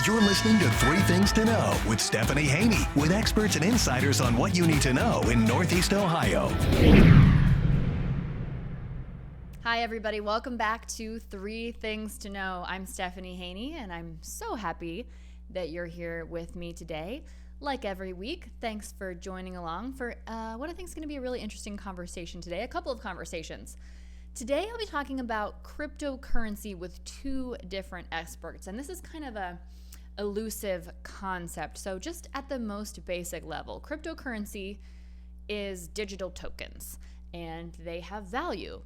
You're listening to Three Things to Know with Stephanie Haney, with experts and insiders on what you need to know in Northeast Ohio. Hi, everybody. Welcome back to Three Things to Know. I'm Stephanie Haney, and I'm so happy that you're here with me today. Like every week, thanks for joining along for what I think is going to be a really interesting conversation today, a couple of conversations. Today, I'll be talking about cryptocurrency with two different experts, and this is kind of a elusive concept. So just at the most basic level, cryptocurrency is digital tokens, and they have value,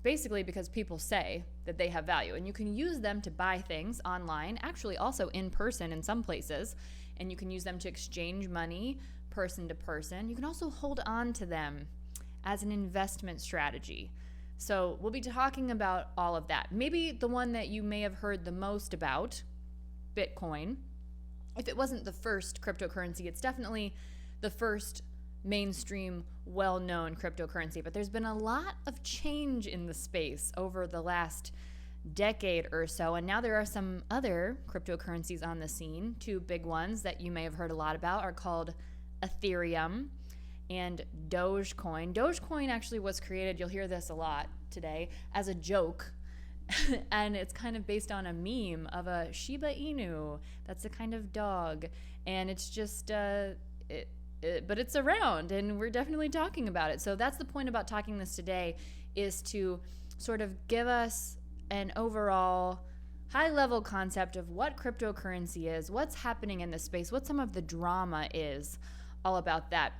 basically because people say that they have value, and you can use them to buy things online, actually also in person in some places, and you can use them to exchange money person to person. You can also hold on to them as an investment strategy. So we'll be talking about all of that. Maybe the one that you may have heard the most about, Bitcoin. If it wasn't the first cryptocurrency, it's definitely the first mainstream, well-known cryptocurrency. But there's been a lot of change in the space over the last decade or so, and now there are some other cryptocurrencies on the scene. Two big ones that you may have heard a lot about are called Ethereum and Dogecoin. Dogecoin actually was created, you'll hear this a lot today, as a joke. And it's kind of based on a meme of a Shiba Inu. That's a kind of dog. And it's just, but it's around, and we're definitely talking about it. So that's the point about talking this today, is to sort of give us an overall high-level concept of what cryptocurrency is, what's happening in this space, what some of the drama is, all about that.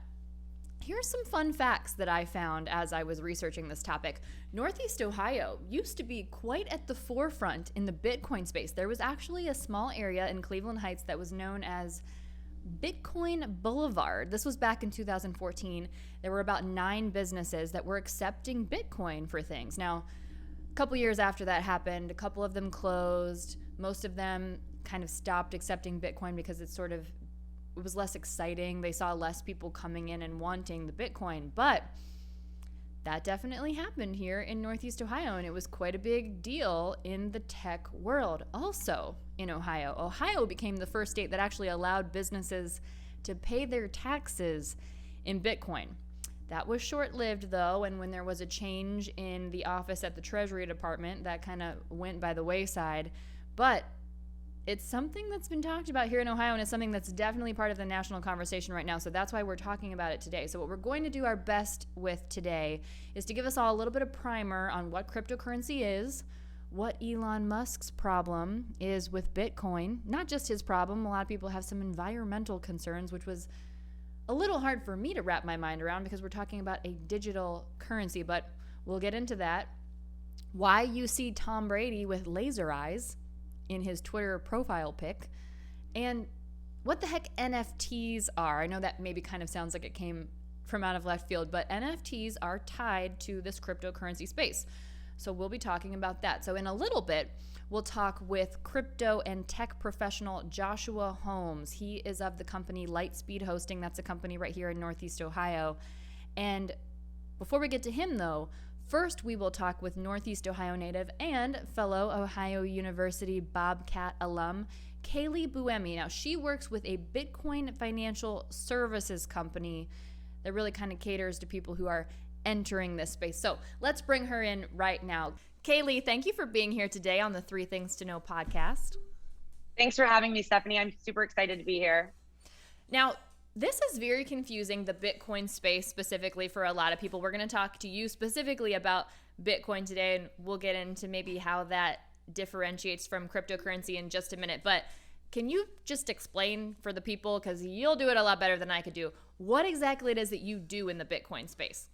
Here's some fun facts that I found as I was researching this topic. Northeast Ohio used to be quite at the forefront in the Bitcoin space. There was actually a small area in Cleveland Heights that was known as Bitcoin Boulevard. This was back in 2014. There were about 9 businesses that were accepting Bitcoin for things. Now, a couple years after that happened, a couple of them closed. Most of them kind of stopped accepting Bitcoin because it was less exciting. They saw less people coming in and wanting the Bitcoin. But that definitely happened here in Northeast Ohio, and it was quite a big deal in the tech world. Also in Ohio, Ohio became the first state that actually allowed businesses to pay their taxes in Bitcoin. That was short-lived, though, and when there was a change in the office at the Treasury Department, that kind of went by the wayside. But it's something that's been talked about here in Ohio, and it's something that's definitely part of the national conversation right now. So that's why we're talking about it today. So what we're going to do our best with today is to give us all a little bit of primer on what cryptocurrency is, what Elon Musk's problem is with Bitcoin. Not just his problem. A lot of people have some environmental concerns, which was a little hard for me to wrap my mind around because we're talking about a digital currency, but we'll get into that. Why you see Tom Brady with laser eyes in his Twitter profile pic, and what the heck NFTs are. I know that maybe kind of sounds like it came from out of left field, but NFTs are tied to this cryptocurrency space. So we'll be talking about that. So in a little bit, we'll talk with crypto and tech professional Joshua Holmes. He is of the company Lightspeed Hosting. That's a company right here in Northeast Ohio. And before we get to him, though, first, we will talk with Northeast Ohio native and fellow Ohio University Bobcat alum, Kaily Buemi. Now, she works with a Bitcoin financial services company that really kind of caters to people who are entering this space. So let's bring her in right now. Kaily, thank you for being here today on the Three Things to Know podcast. Thanks for having me, Stephanie. I'm super excited to be here. Now, this is very confusing, the Bitcoin space specifically, for a lot of people. We're going to talk to you specifically about Bitcoin today, and we'll get into maybe how that differentiates from cryptocurrency in just a minute. But can you just explain for the people, because you'll do it a lot better than I could do, what exactly it is that you do in the Bitcoin space?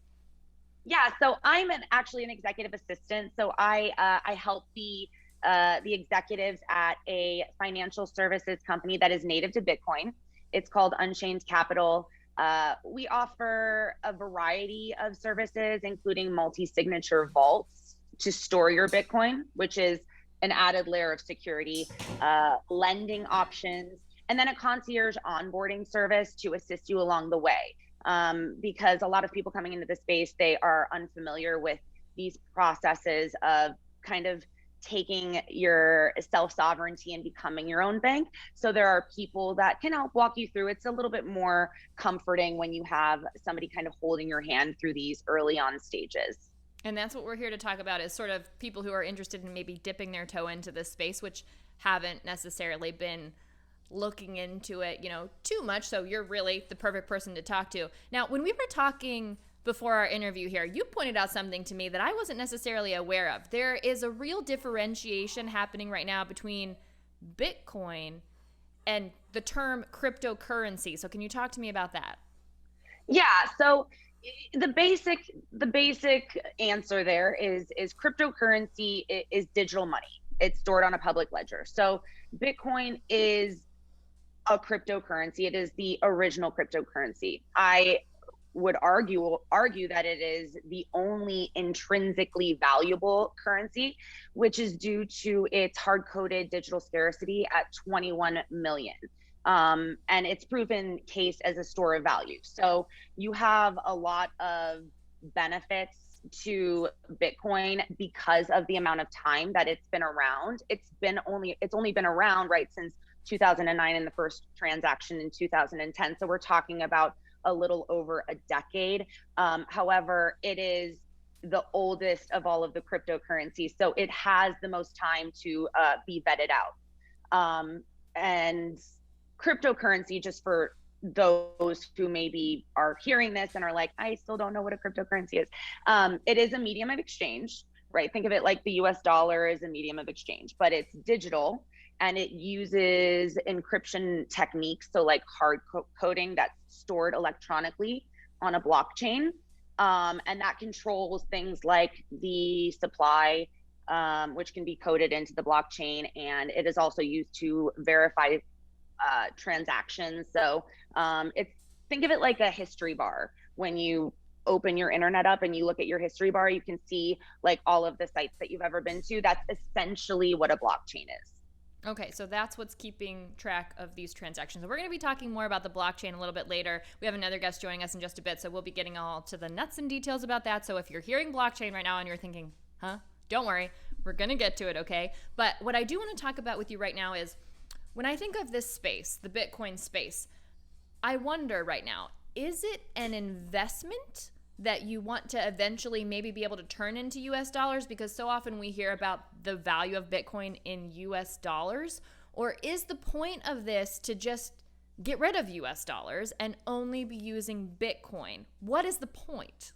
Yeah, so I'm actually an executive assistant. So I help the executives at a financial services company that is native to Bitcoin. It's called Unchained Capital. We offer a variety of services, including multi-signature vaults to store your Bitcoin, which is an added layer of security, lending options, and then a concierge onboarding service to assist you along the way. Because a lot of people coming into the space, they are unfamiliar with these processes of kind of taking your self-sovereignty and becoming your own bank. So there are people that can help walk you through. It's a little bit more comforting when you have somebody kind of holding your hand through these early on stages. And that's what we're here to talk about, is sort of people who are interested in maybe dipping their toe into this space, which haven't necessarily been looking into it, too much. So you're really the perfect person to talk to. Now, when we were talking before our interview here, you pointed out something to me that I wasn't necessarily aware of. There is a real differentiation happening right now between Bitcoin and the term cryptocurrency. So can you talk to me about that? Yeah. So the basic answer there is cryptocurrency is digital money. It's stored on a public ledger. So Bitcoin is a cryptocurrency. It is the original cryptocurrency. I would argue that it is the only intrinsically valuable currency, which is due to its hard-coded digital scarcity at 21 million. And it's proven case as a store of value. So you have a lot of benefits to Bitcoin because of the amount of time that it's been around. It's only been around, right, since 2009 and the first transaction in 2010. So we're talking about a little over a decade. However, it is the oldest of all of the cryptocurrencies. So it has the most time to be vetted out. And cryptocurrency, just for those who maybe are hearing this and are like, I still don't know what a cryptocurrency is. It is a medium of exchange, right? Think of it like the US dollar is a medium of exchange, but it's digital and it uses encryption techniques. So like hard coding that's stored electronically on a blockchain. And that controls things like the supply, which can be coded into the blockchain. And it is also used to verify transactions. So think of it like a history bar. When you open your internet up and you look at your history bar, you can see like all of the sites that you've ever been to. That's essentially what a blockchain is. Okay, so that's what's keeping track of these transactions. We're going to be talking more about the blockchain a little bit later. We have another guest joining us in just a bit, so we'll be getting all to the nuts and details about that. So if you're hearing blockchain right now and you're thinking, don't worry, we're going to get to it, okay? But what I do want to talk about with you right now is, when I think of this space, the Bitcoin space, I wonder right now, is it an investment that you want to eventually maybe be able to turn into US dollars? Because so often we hear about the value of Bitcoin in US dollars. Or is the point of this to just get rid of US dollars and only be using Bitcoin? What is the point?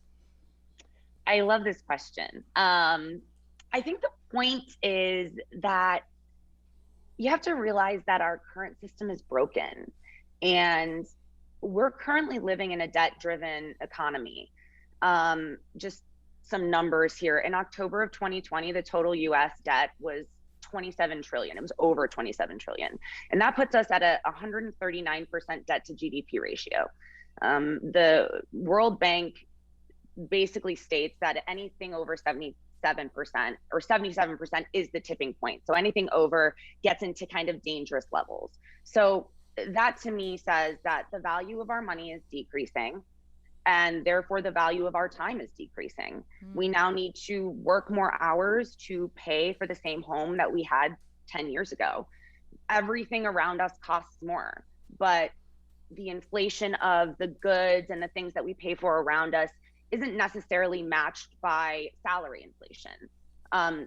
I love this question. I think the point is that you have to realize that our current system is broken, and we're currently living in a debt-driven economy. Just some numbers here. In October of 2020, the total US debt was 27 trillion. It was over 27 trillion. And that puts us at a 139% debt to GDP ratio. The World Bank basically states that anything over 77% or 77% is the tipping point. So anything over gets into kind of dangerous levels. So that to me says that the value of our money is decreasing, and therefore the value of our time is decreasing. We now need to work more hours to pay for the same home that we had 10 years ago. Everything around us costs more, but the inflation of the goods and the things that we pay for around us isn't necessarily matched by salary inflation.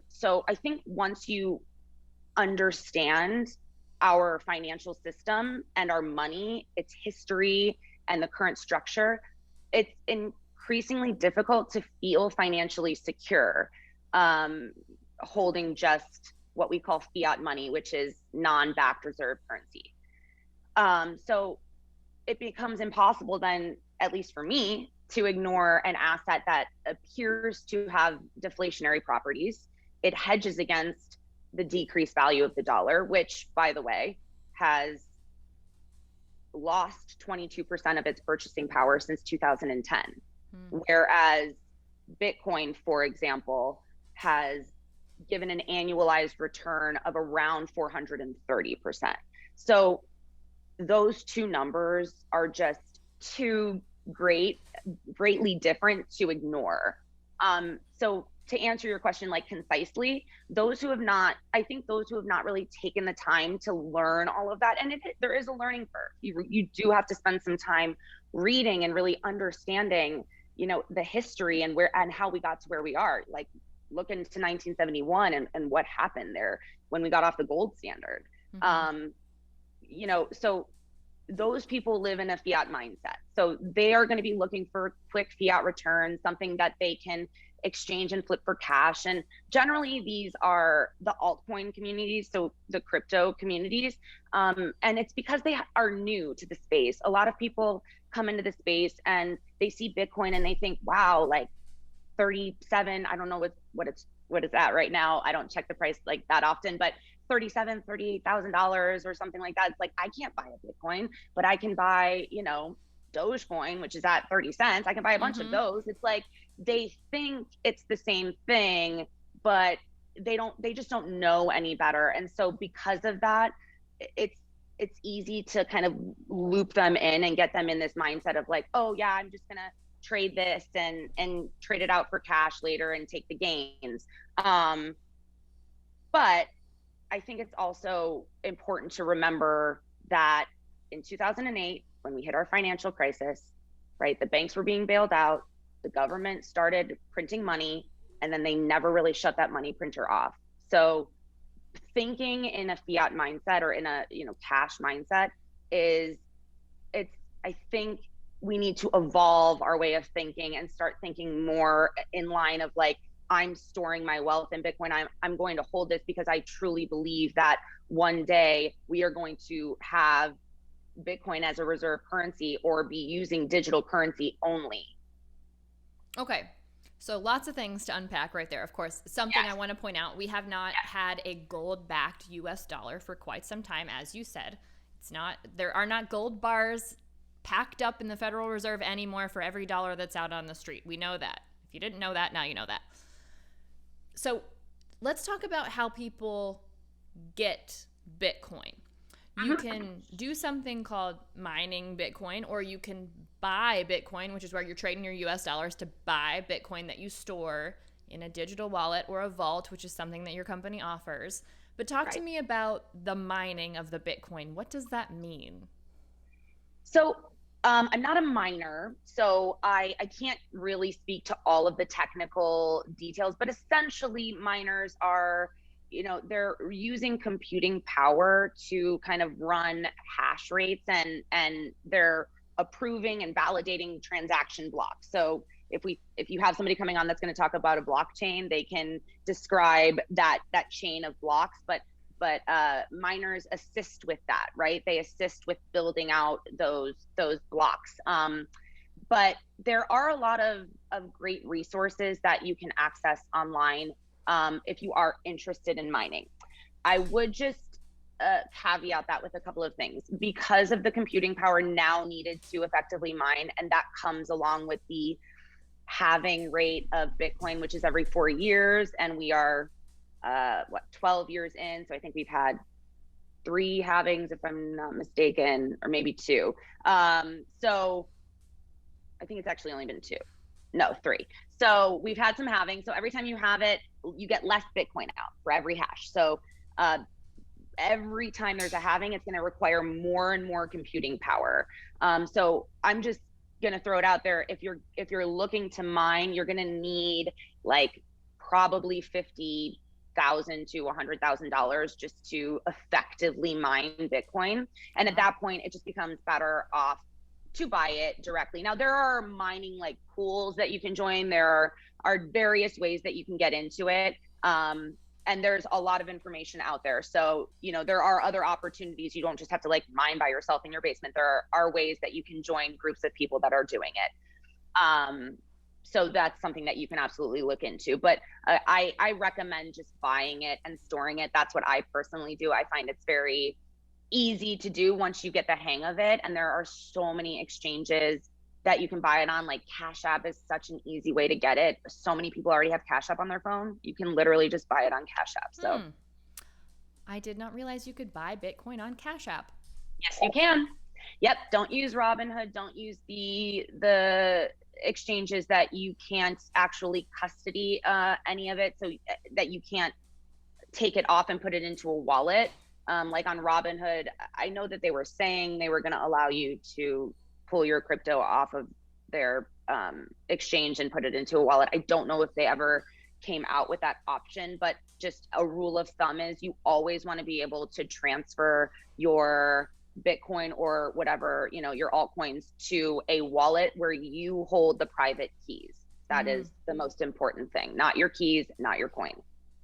So I think once you understand our financial system and our money, its history and the current structure, it's increasingly difficult to feel financially secure, holding just what we call fiat money, which is non-backed reserve currency. So it becomes impossible then, at least for me, to ignore an asset that appears to have deflationary properties. It hedges against the decreased value of the dollar, which, by the way, has lost 22% of its purchasing power since 2010. Whereas Bitcoin, for example, has given an annualized return of around 430%. So those two numbers are just too greatly different to ignore. So to answer your question like concisely, I think those who have not really taken the time to learn all of that, and there is a learning curve. You do have to spend some time reading and really understanding, the history and how we got to where we are. Like, look into 1971 and what happened there when we got off the gold standard. So those people live in a fiat mindset. So they are going to be looking for quick fiat returns, something that they can exchange and flip for cash. And generally these are the altcoin communities, so the crypto communities. And it's because they are new to the space. A lot of people come into the space and they see Bitcoin and they think, wow, like 37, I don't know what it's at right now. I don't check the price like that often, but $38,000 or something like that. It's like, I can't buy a Bitcoin, but I can buy, Dogecoin, which is at 30 cents. I can buy a bunch of those. It's like, they think it's the same thing, but they just don't know any better. And so because of that, it's easy to kind of loop them in and get them in this mindset of like, oh yeah, I'm just gonna trade this and trade it out for cash later and take the gains. But I think it's also important to remember that in 2008, when we hit our financial crisis, right, the banks were being bailed out, the government started printing money, and then they never really shut that money printer off. So thinking in a fiat mindset or in a cash mindset I think we need to evolve our way of thinking and start thinking more in line of like, I'm storing my wealth in Bitcoin. I'm going to hold this because I truly believe that one day we are going to have Bitcoin as a reserve currency or be using digital currency only. Okay. So lots of things to unpack right there. Of course, something I want to point out, we have not had a gold-backed US dollar for quite some time, as you said. There are not gold bars packed up in the Federal Reserve anymore for every dollar that's out on the street. We know that. If you didn't know that, now you know that. So let's talk about how people get Bitcoin. You can do something called mining Bitcoin, or you can buy Bitcoin, which is where you're trading your US dollars to buy Bitcoin that you store in a digital wallet or a vault, which is something that your company offers. But talk to me about the mining of the Bitcoin. What does that mean? So I'm not a miner, so I can't really speak to all of the technical details, but essentially miners are, they're using computing power to kind of run hash rates and they're approving and validating transaction blocks. So if you have somebody coming on that's going to talk about a blockchain, they can describe that chain of blocks, but miners assist with that, right? They assist with building out those blocks. But there are a lot of great resources that you can access online if you are interested in mining. I would just caveat that with a couple of things. Because of the computing power now needed to effectively mine, and that comes along with the halving rate of Bitcoin, which is every 4 years, and we are 12 years in. So I think we've had 3 halvings, if I'm not mistaken, or maybe 2. So I think it's actually only been 2. No, 3. So we've had some halving. So every time you have it, you get less Bitcoin out for every hash. So every time there's a halving, it's going to require more and more computing power. So I'm just going to throw it out there. If you're looking to mine, you're going to need like probably $50,000 to $100,000 just to effectively mine Bitcoin. And at that point, it just becomes better off to buy it directly. Now, there are mining like pools that you can join. There are various ways that you can get into it. And there's a lot of information out there. So, there are other opportunities. You don't just have to like mine by yourself in your basement. There are ways that you can join groups of people that are doing it. So that's something that you can absolutely look into. But I recommend just buying it and storing it. That's what I personally do. I find it's very easy to do once you get the hang of it. And there are so many exchanges that you can buy it on. Like Cash App is such an easy way to get it. So many people already have Cash App on their phone. You can literally just buy it on Cash App. So I did not realize you could buy Bitcoin on Cash App. Yes, you can. Yep. Don't use Robinhood. Don't use the exchanges that you can't actually custody any of it, so that you can't take it off and put it into a wallet. Like on Robinhood, I know that they were saying they were going to allow you to pull your crypto off of their exchange and put it into a wallet. I don't know if they ever came out with that option, but just a rule of thumb is you always want to be able to transfer your Bitcoin or whatever, your altcoins to a wallet where you hold the private keys. That is the most important thing, not your keys, not your coin.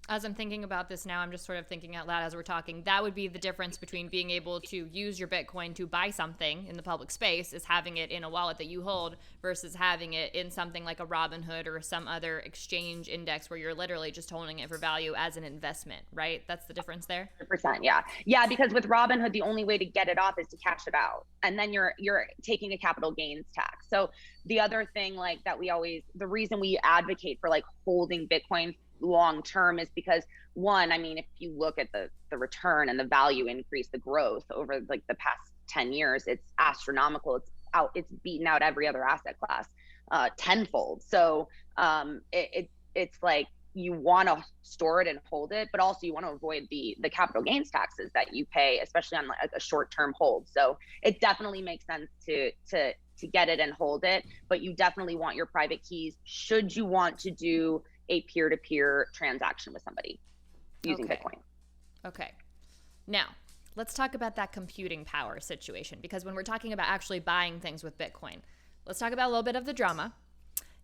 As I'm thinking about this now, I'm just sort of thinking out loud as we're talking. That would be the difference between being able to use your Bitcoin to buy something in the public space, is having it in a wallet that you hold, versus having it in something like a Robinhood or some other exchange index where you're literally just holding it for value as an investment, right? That's the difference there? 100%, yeah. Yeah, because with Robinhood, the only way to get it off is to cash it out. And then you're taking a capital gains tax. So the other thing that the reason we advocate for holding Bitcoin long term is because, one, I mean, if you look at the return and the value increase, the growth over the past 10 years, it's astronomical. It's beaten out every other asset class tenfold. So it's like you want to store it and hold it, but also you want to avoid the capital gains taxes that you pay, especially on a short-term hold. So it definitely makes sense to get it and hold it, but you definitely want your private keys should you want to do a peer-to-peer transaction with somebody using Bitcoin. Okay. Now, let's talk about that computing power situation, because when we're talking about actually buying things with Bitcoin, let's talk about a little bit of the drama.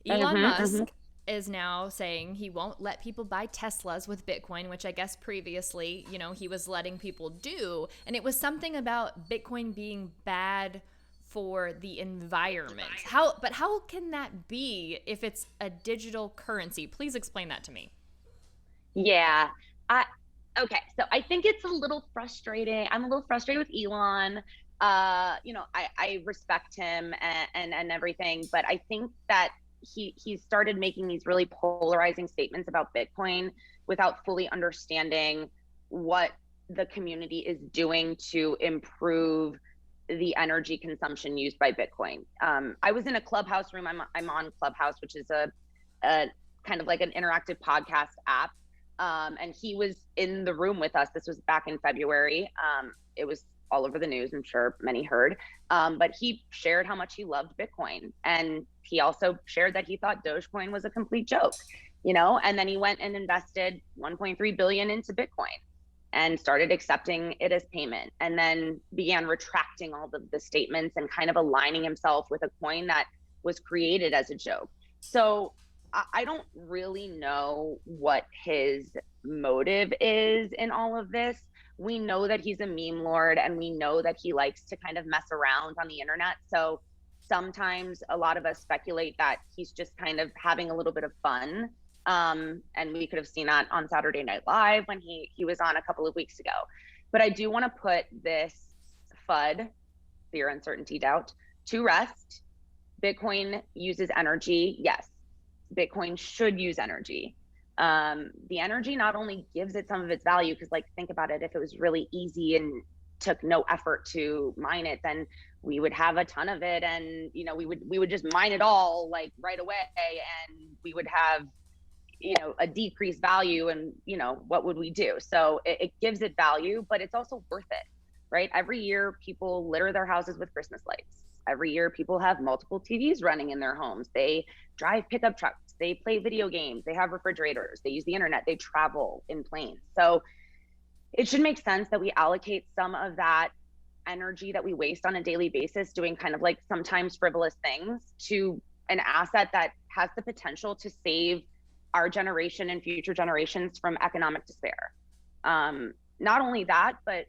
Elon Musk is now saying he won't let people buy Teslas with Bitcoin, which I guess previously, he was letting people do. And it was something about Bitcoin being bad for the environment. How can that be if it's a digital currency? Please explain that to me. Yeah. Okay. So I think it's a little frustrating. I'm a little frustrated with Elon. I respect him and everything, but I think that he started making these really polarizing statements about Bitcoin without fully understanding what the community is doing to improve the energy consumption used by Bitcoin. I was in a Clubhouse room. I'm on Clubhouse, which is a kind of like an interactive podcast app. And he was in the room with us. This was back in February. It was all over the news. I'm sure many heard. But he shared how much he loved Bitcoin. And he also shared that he thought Dogecoin was a complete joke, and then he went and invested 1.3 billion into Bitcoin and started accepting it as payment, and then began retracting all the statements and kind of aligning himself with a coin that was created as a joke. So I don't really know what his motive is in all of this. We know that he's a meme lord, and we know that he likes to kind of mess around on the internet. So sometimes a lot of us speculate that he's just kind of having a little bit of fun. And we could have seen that on Saturday Night Live when he was on a couple of weeks ago. But I do want to put this FUD, fear, uncertainty, doubt, to rest. Bitcoin uses energy. Yes, Bitcoin should use energy. The energy not only gives it some of its value, because think about it, if it was really easy and took no effort to mine it, then we would have a ton of it, and we would just mine it all right away, and we would have a decreased value, and what would we do? So it gives it value, but it's also worth it, right? Every year people litter their houses with Christmas lights. Every year people have multiple TVs running in their homes. They drive pickup trucks, they play video games, they have refrigerators, they use the internet, they travel in planes. So it should make sense that we allocate some of that energy that we waste on a daily basis doing kind of sometimes frivolous things to an asset that has the potential to save our generation and future generations from economic despair. Not only that, but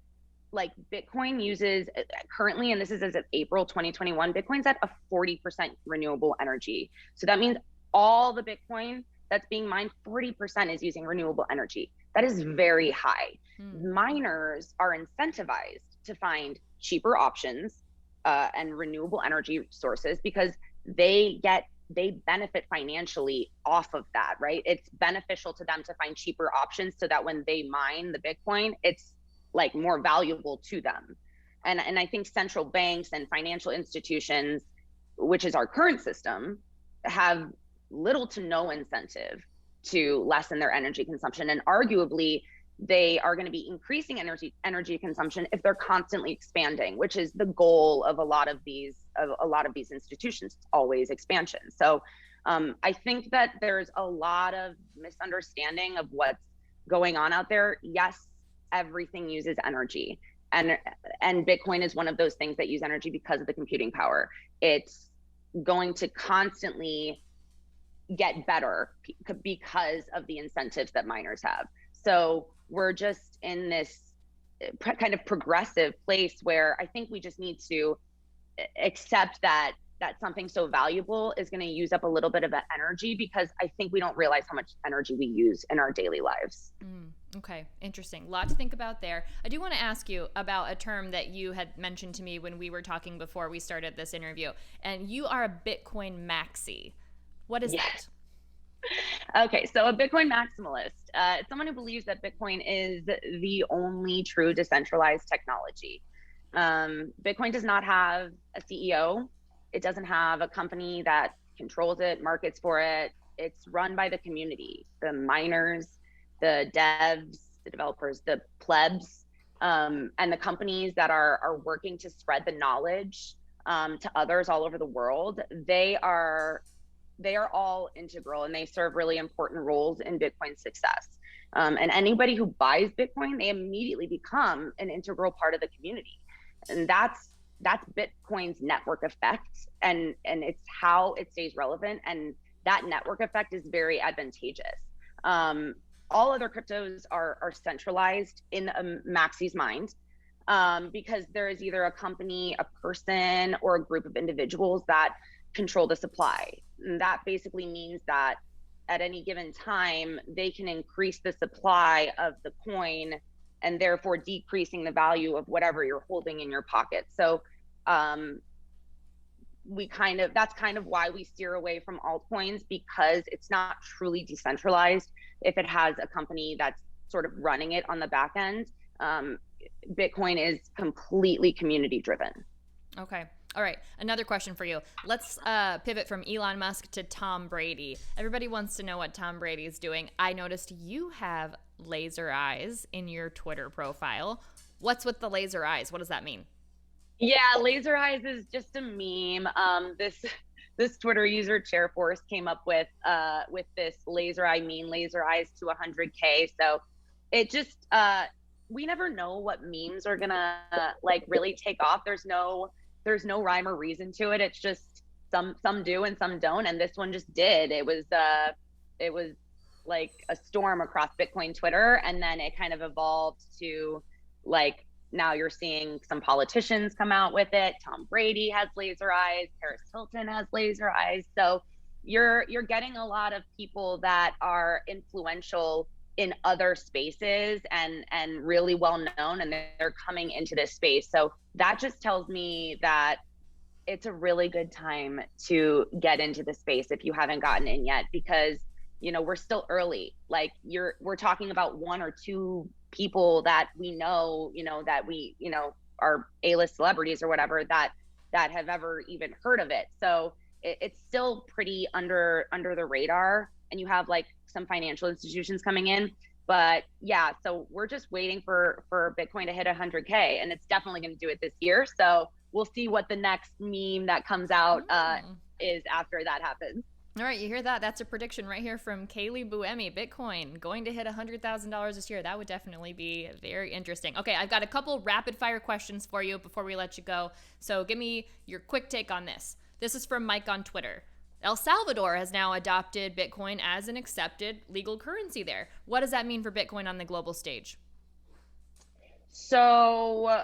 Bitcoin uses currently, and this is as of April 2021, Bitcoin's at a 40% renewable energy. So that means all the Bitcoin that's being mined, 40% is using renewable energy. That is very high. Miners are incentivized to find cheaper options and renewable energy sources because they benefit financially off of that, right? It's beneficial to them to find cheaper options so that when they mine the Bitcoin, it's more valuable to them. And I think central banks and financial institutions, which is our current system, have little to no incentive to lessen their energy consumption. And arguably, they are going to be increasing energy consumption if they're constantly expanding, which is the goal of a lot of these institutions. It's always expansion. So I think that there's a lot of misunderstanding of what's going on out there. Yes, everything uses energy, and Bitcoin is one of those things that use energy because of the computing power. It's going to constantly get better because of the incentives that miners have. So we're just in this kind of progressive place where I think we just need to accept that something so valuable is going to use up a little bit of that energy, because I think we don't realize how much energy we use in our daily lives. Okay, interesting. A lot to think about there. I do want to ask you about a term that you had mentioned to me when we were talking before we started this interview, and you are a Bitcoin maxi. What is that? Okay, so a Bitcoin maximalist, it's someone who believes that Bitcoin is the only true decentralized technology. Bitcoin does not have a CEO. It doesn't have a company that controls it, markets for it. It's run by the community, the miners, the devs, the developers, the plebs, and the companies that are working to spread the knowledge to others all over the world. They are all integral, and they serve really important roles in Bitcoin's success. And anybody who buys Bitcoin, they immediately become an integral part of the community. And that's Bitcoin's network effect, and it's how it stays relevant. And that network effect is very advantageous. All other cryptos are centralized in a maxi's mind, because there is either a company, a person, or a group of individuals that control the supply. And that basically means that at any given time, they can increase the supply of the coin, and therefore decreasing the value of whatever you're holding in your pocket. So that's kind of why we steer away from altcoins, because it's not truly decentralized if it has a company that's sort of running it on the back end. Bitcoin is completely community driven. Okay. All right. Another question for you. Let's pivot from Elon Musk to Tom Brady. Everybody wants to know what Tom Brady is doing. I noticed you have laser eyes in your Twitter profile. What's with the laser eyes? What does that mean? Yeah, laser eyes is just a meme. This Twitter user Chairforce came up with this laser eyes to 100K. So it just we never know what memes are gonna really take off. There's no rhyme or reason to it. It's just some do and some don't, and this one just did. It was like a storm across Bitcoin Twitter, and then it kind of evolved to now you're seeing some politicians come out with it. Tom Brady has laser eyes. Paris Hilton has laser eyes. So you're getting a lot of people that are influential in other spaces and really well known, and they're coming into this space. So that just tells me that it's a really good time to get into the space if you haven't gotten in yet, because we're still early. We're talking about one or two people that we know, that we are A-list celebrities or whatever that have ever even heard of it. So it's still pretty under the radar, and you have some financial institutions coming in. But yeah, so we're just waiting for Bitcoin to hit 100K, and it's definitely going to do it this year. So we'll see what the next meme that comes out is after that happens. All right, you hear that? That's a prediction right here from Kaily Buemi. Bitcoin going to hit $100,000 this year. That would definitely be very interesting. Okay, I've got a couple rapid fire questions for you before we let you go. So give me your quick take on this. This is from Mike on Twitter. El Salvador has now adopted Bitcoin as an accepted legal currency there. What does that mean for Bitcoin on the global stage? So,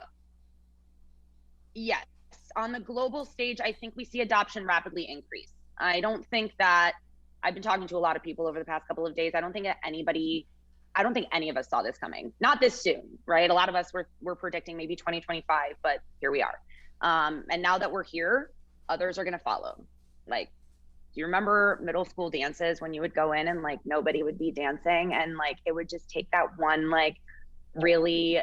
yes, on the global stage, I think we see adoption rapidly increase. I don't think that I've been talking to a lot of people over the past couple of days. I don't think any of us saw this coming. Not this soon, right? A lot of us were predicting maybe 2025, but here we are. And now that we're here, others are going to follow. Do you remember middle school dances when you would go in and nobody would be dancing, and it would just take that one really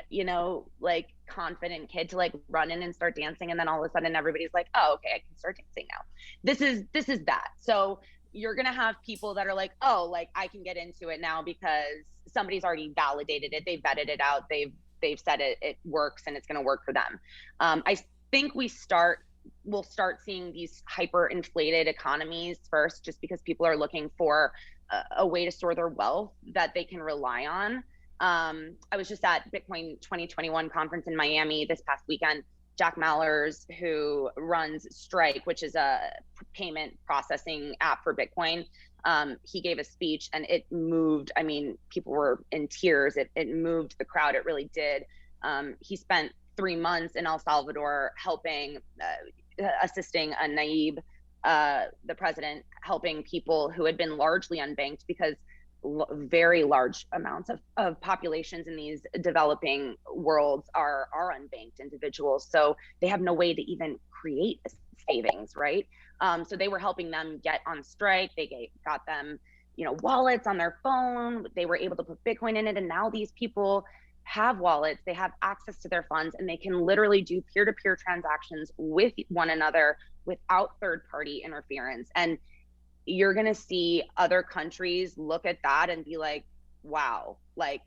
confident kid to like run in and start dancing, and then all of a sudden everybody's like, oh, okay, I can start dancing now. This is that. So you're gonna have people that are like, oh, like I can get into it now because somebody's already validated it, they vetted it out, they've said it works and it's gonna work for them. I think we'll start seeing these hyper inflated economies first, just because people are looking for a way to store their wealth that they can rely on. I was just at Bitcoin 2021 conference in Miami this past weekend. Jack Mallers, who runs Strike, which is a payment processing app for Bitcoin, he gave a speech and it moved. I mean, people were in tears. It moved the crowd. It really did. He spent 3 months in El Salvador helping, assisting a Nayib, the president, helping people who had been largely unbanked, because very large amounts of populations in these developing worlds are unbanked individuals. So they have no way to even create savings, right? So they were helping them get on Strike. They got them, wallets on their phone. They were able to put Bitcoin in it. And now these people have wallets, they have access to their funds, and they can literally do peer-to-peer transactions with one another without third-party interference. And you're going to see other countries look at that and be like, wow, like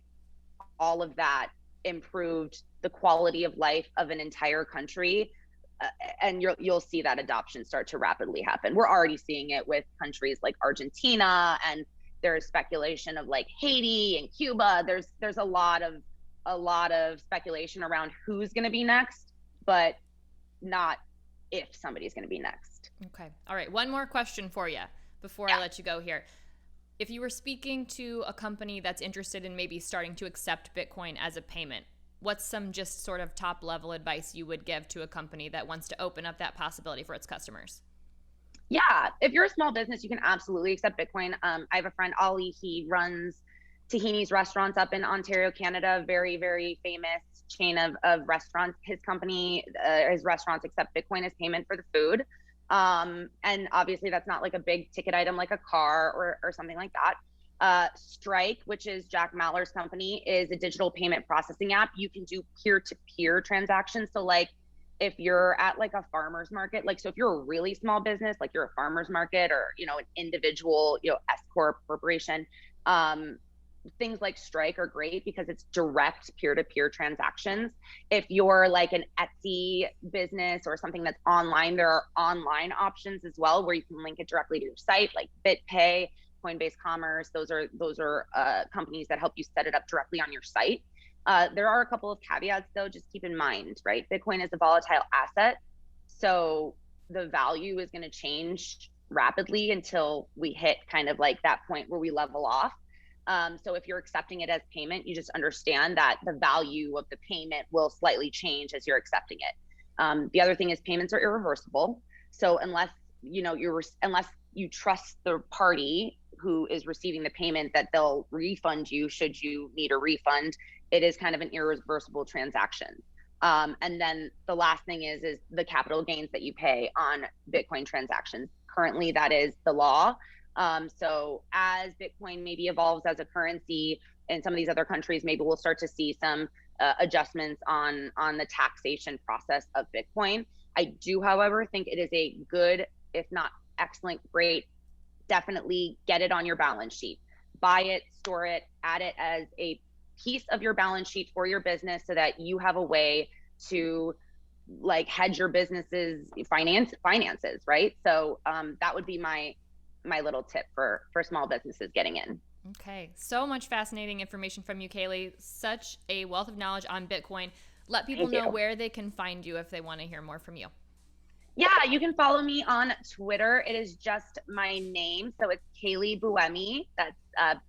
all of that improved the quality of life of an entire country. And you'll see that adoption start to rapidly happen. We're already seeing it with countries like Argentina, and there's speculation of like Haiti and Cuba. There's a lot of speculation around who's going to be next, but not if somebody's going to be next. Okay. All right. One more question for you before I let you go here. If you were speaking to a company that's interested in maybe starting to accept Bitcoin as a payment, what's some just sort of top level advice you would give to a company that wants to open up that possibility for its customers? Yeah, if you're a small business, you can absolutely accept Bitcoin. I have a friend, Ollie, he runs Tahini's restaurants up in Ontario, Canada, very, very famous chain of restaurants. His company, his restaurants accept Bitcoin as payment for the food. And obviously that's not like a big ticket item like a car or something like that. Strike, which is Jack Maller's company, is a digital payment processing app. You can do peer-to-peer transactions. So like if you're at like a farmer's market, like, so if you're a really small business, like you're a farmer's market or, an individual, S Corp corporation, things like Strike are great because it's direct peer-to-peer transactions. If you're like an Etsy business or something that's online, there are online options as well where you can link it directly to your site, like BitPay, Coinbase Commerce. Those are companies that help you set it up directly on your site. There are a couple of caveats though, just keep in mind, right? Bitcoin is a volatile asset, so the value is going to change rapidly until we hit kind of like that point where we level off. So if you're accepting it as payment, you just understand that the value of the payment will slightly change as you're accepting it. The other thing is payments are irreversible. So unless you trust the party who is receiving the payment that they'll refund you should you need a refund, it is kind of an irreversible transaction. And then the last thing is the capital gains that you pay on Bitcoin transactions. Currently, that is the law. So as Bitcoin maybe evolves as a currency in some of these other countries, maybe we'll start to see some adjustments on the taxation process of Bitcoin. I do, however, think it is a good, if not excellent, great, definitely get it on your balance sheet. Buy it, store it, add it as a piece of your balance sheet for your business so that you have a way to like hedge your business's finances, right? So that would be my little tip for small businesses getting in. Okay. So much fascinating information from you, Kaily. Such a wealth of knowledge on Bitcoin. Let people know where they can find you if they want to hear more from you. Yeah, you can follow me on Twitter. It is just my name. So it's Kaily Buemi. That's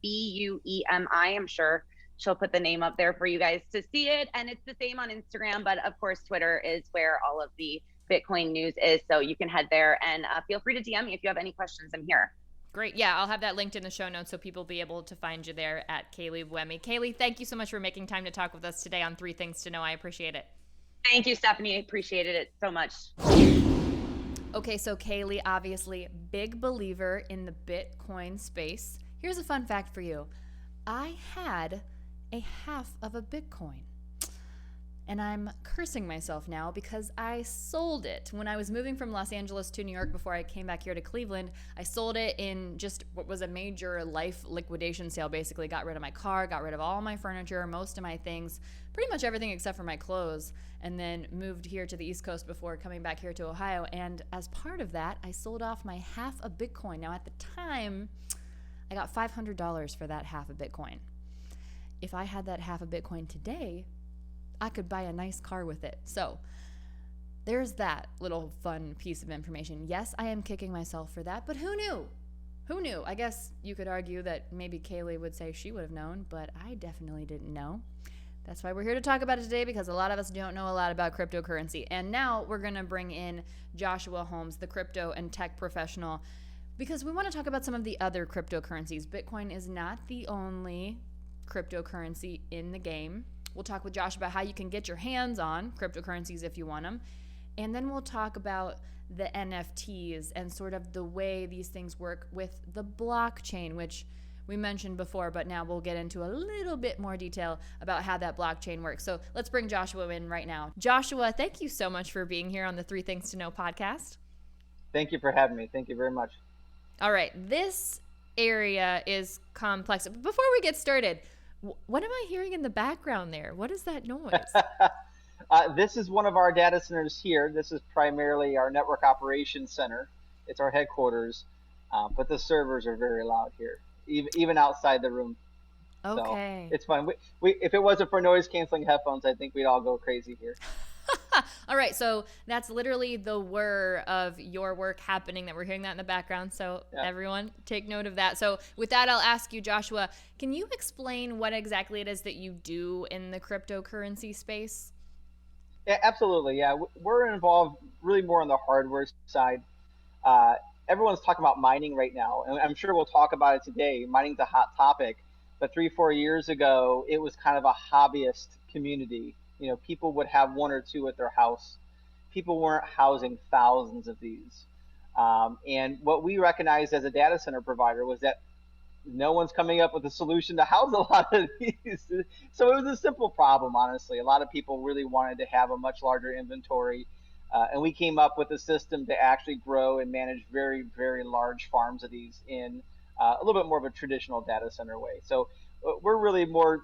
Buemi. I'm sure she'll put the name up there for you guys to see it. And it's the same on Instagram. But of course, Twitter is where all of the Bitcoin news is. So you can head there and feel free to DM me if you have any questions. I'm here. Great. Yeah, I'll have that linked in the show notes so people will be able to find you there at Kaily Buemi. Kaily, thank you so much for making time to talk with us today on 3 Things to Know. I appreciate it. Thank you, Stephanie. I appreciated it so much. Okay, so Kaily, obviously, big believer in the Bitcoin space. Here's a fun fact for you. I had a half of a Bitcoin. and I'm cursing myself now because I sold it. When I was moving from Los Angeles to New York before I came back here to Cleveland, I sold it in just what was a major life liquidation sale. Basically got rid of my car, got rid of all my furniture, most of my things, pretty much everything except for my clothes, and then moved here to the East Coast before coming back here to Ohio. And as part of that, I sold off my half a Bitcoin. Now at the time, I got $500 for that half a Bitcoin. If I had that half a Bitcoin today, I could buy a nice car with it. So there's that little fun piece of information. Yes, I am kicking myself for that, but who knew? Who knew? I guess you could argue that maybe Kaily would say she would have known, but I definitely didn't know. That's why we're here to talk about it today, because a lot of us don't know a lot about cryptocurrency. And now we're going to bring in Joshua Holmes, the crypto and tech professional, because we want to talk about some of the other cryptocurrencies. Bitcoin is not the only cryptocurrency in the game. We'll talk with Josh about how you can get your hands on cryptocurrencies if you want them. And then we'll talk about the NFTs and sort of the way these things work with the blockchain, which we mentioned before, but now we'll get into a little bit more detail about how that blockchain works. So let's bring Joshua in right now. Joshua, thank you so much for being here on the Three Things to Know podcast. Thank you for having me. Thank you very much. All right. This area is complex. Before we get started, what am I hearing in the background there? What is that noise? This is one of our data centers here. This is primarily our network operations center. It's our headquarters, but the servers are very loud here, even outside the room. Okay. So it's fun. We if it wasn't for noise canceling headphones, I think we'd all go crazy here. All right, so that's literally the whir of your work happening that we're hearing that in the background. So yeah. Everyone take note of that. So with that, I'll ask you, Joshua, can you explain what exactly it is that you do in the cryptocurrency space? Yeah, absolutely. Yeah, we're involved really more on the hardware side. Everyone's talking about mining right now, and I'm sure we'll talk about it today. Mining's a hot topic, but 3-4 years ago, it was kind of a hobbyist community. You know, people would have one or two at their house. People weren't housing thousands of these. And what we recognized as a data center provider was that no one's coming up with a solution to house a lot of these. So it was a simple problem, honestly. A lot of people really wanted to have a much larger inventory. And we came up with a system to actually grow and manage very, very large farms of these in a little bit more of a traditional data center way. So we're really more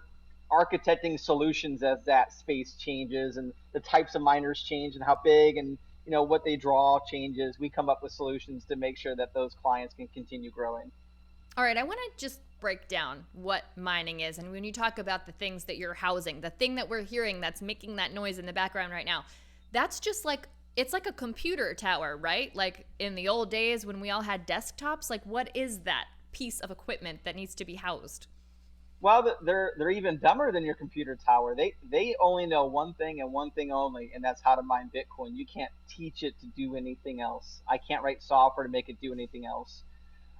architecting solutions as that space changes and the types of miners change and how big and what they draw changes. We come up with solutions to make sure that those clients can continue growing. All right, I want to just break down what mining is. And when you talk about the things that you're housing, the thing that we're hearing that's making that noise in the background right now, that's just like, it's like a computer tower, right? Like in the old days when we all had desktops, like what is that piece of equipment that needs to be housed? Well, they're even dumber than your computer tower. They only know one thing and one thing only, and that's how to mine Bitcoin. You can't teach it to do anything else. I can't write software to make it do anything else.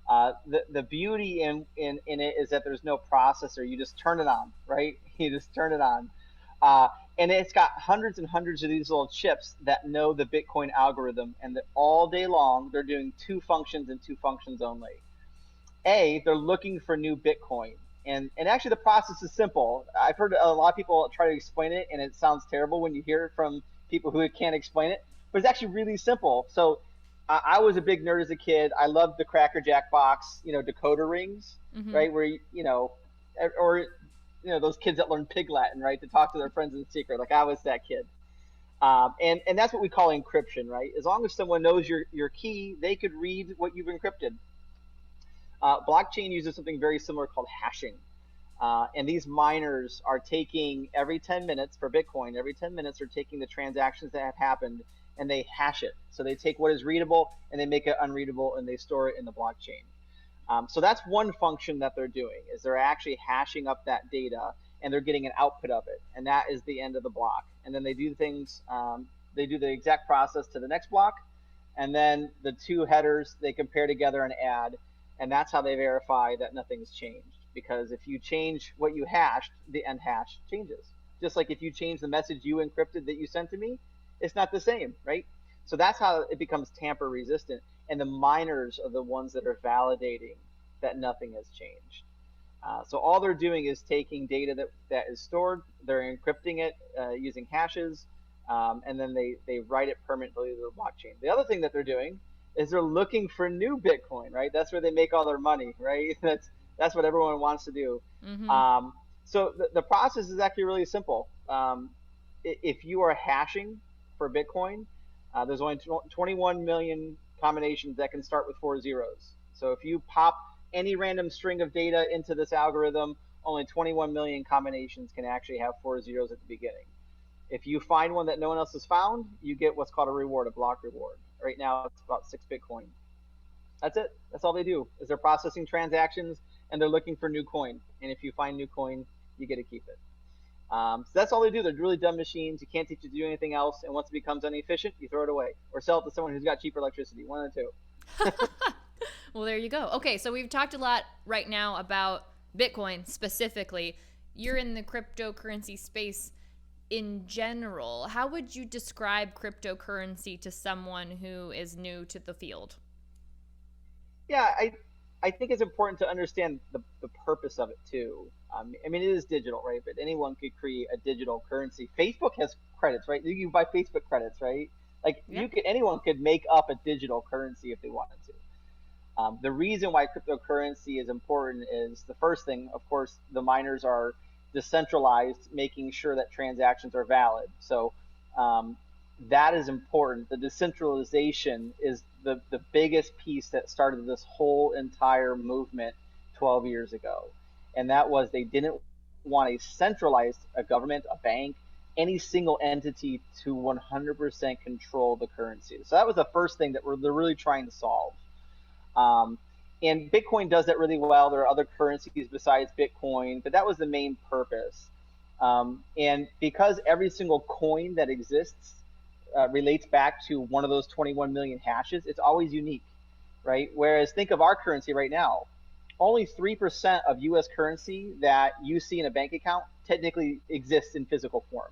The beauty in it is that there's no processor. You just turn it on, right? You just turn it on. And it's got hundreds and hundreds of these little chips that know the Bitcoin algorithm, and that all day long they're doing two functions and two functions only. They're looking for new Bitcoin. And actually the process is simple. I've heard a lot of people try to explain it, and it sounds terrible when you hear it from people who can't explain it, but it's actually really simple. So I was a big nerd as a kid. I loved the Cracker Jack box, decoder rings, right? Where, or those kids that learn Pig Latin, right? To talk to their friends in secret. Like I was that kid. And that's what we call encryption, right? As long as someone knows your key, they could read what you've encrypted. Blockchain uses something very similar called hashing. And these miners are taking every 10 minutes for Bitcoin, every 10 minutes they're taking the transactions that have happened and they hash it. So they take what is readable and they make it unreadable and they store it in the blockchain. So that's one function that they're doing, is they're actually hashing up that data and they're getting an output of it. And that is the end of the block. And then they do things, they do the exact process to the next block. And then the two headers, they compare together and add. And that's how they verify that nothing's changed. Because if you change what you hashed, the end hash changes. Just like if you change the message you encrypted that you sent to me, it's not the same, right? So that's how it becomes tamper resistant. And the miners are the ones that are validating that nothing has changed. So all they're doing is taking data that is stored, they're encrypting it using hashes, and then they write it permanently to the blockchain. The other thing that they're doing is they're looking for new Bitcoin, right? That's where they make all their money, right? That's what everyone wants to do. So the process is actually really simple. If you are hashing for Bitcoin, there's only 21 million combinations that can start with 4 zeros. So if you pop any random string of data into this algorithm, only 21 million combinations can actually have 4 zeros at the beginning. If you find one that no one else has found, you get what's called a reward, a block reward. Right now, it's about 6 Bitcoin. That's it. That's all they do, is they're processing transactions and they're looking for new coin. And if you find new coin, you get to keep it. So that's all they do. They're really dumb machines. You can't teach it to do anything else. And once it becomes inefficient, you throw it away or sell it to someone who's got cheaper electricity. One of the two. Well, there you go. Okay, so we've talked a lot right now about Bitcoin specifically. You're in the cryptocurrency space in general. How would you describe cryptocurrency to someone who is new to the field? Yeah, I think it's important to understand the purpose of it too. I mean, it is digital, right? But anyone could create a digital currency. Facebook has credits, right? You can buy Facebook credits, right? Like anyone could make up a digital currency if they wanted to. The reason why cryptocurrency is important is the first thing, of course, the miners are decentralized, making sure that transactions are valid. So that is important. The decentralization is the biggest piece that started this whole entire movement 12 years ago. And that was they didn't want a centralized government, a bank, any single entity to 100% control the currency. So that was the first thing that they're really trying to solve. And Bitcoin does that really well. There are other currencies besides Bitcoin, but that was the main purpose. And because every single coin that exists relates back to one of those 21 million hashes, it's always unique, right? Whereas think of our currency right now. Only 3% of US currency that you see in a bank account technically exists in physical form.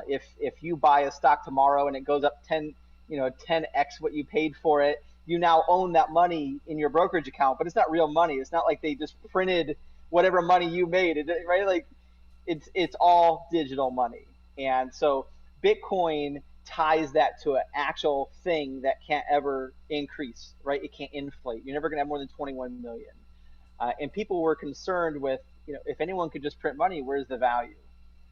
If you buy a stock tomorrow and it goes up 10x what you paid for it, you now own that money in your brokerage account, but it's not real money. It's not like they just printed whatever money you made, right? Like it's all digital money. And so Bitcoin ties that to an actual thing that can't ever increase, right? It can't inflate. You're never going to have more than 21 million. And people were concerned with, if anyone could just print money, where's the value?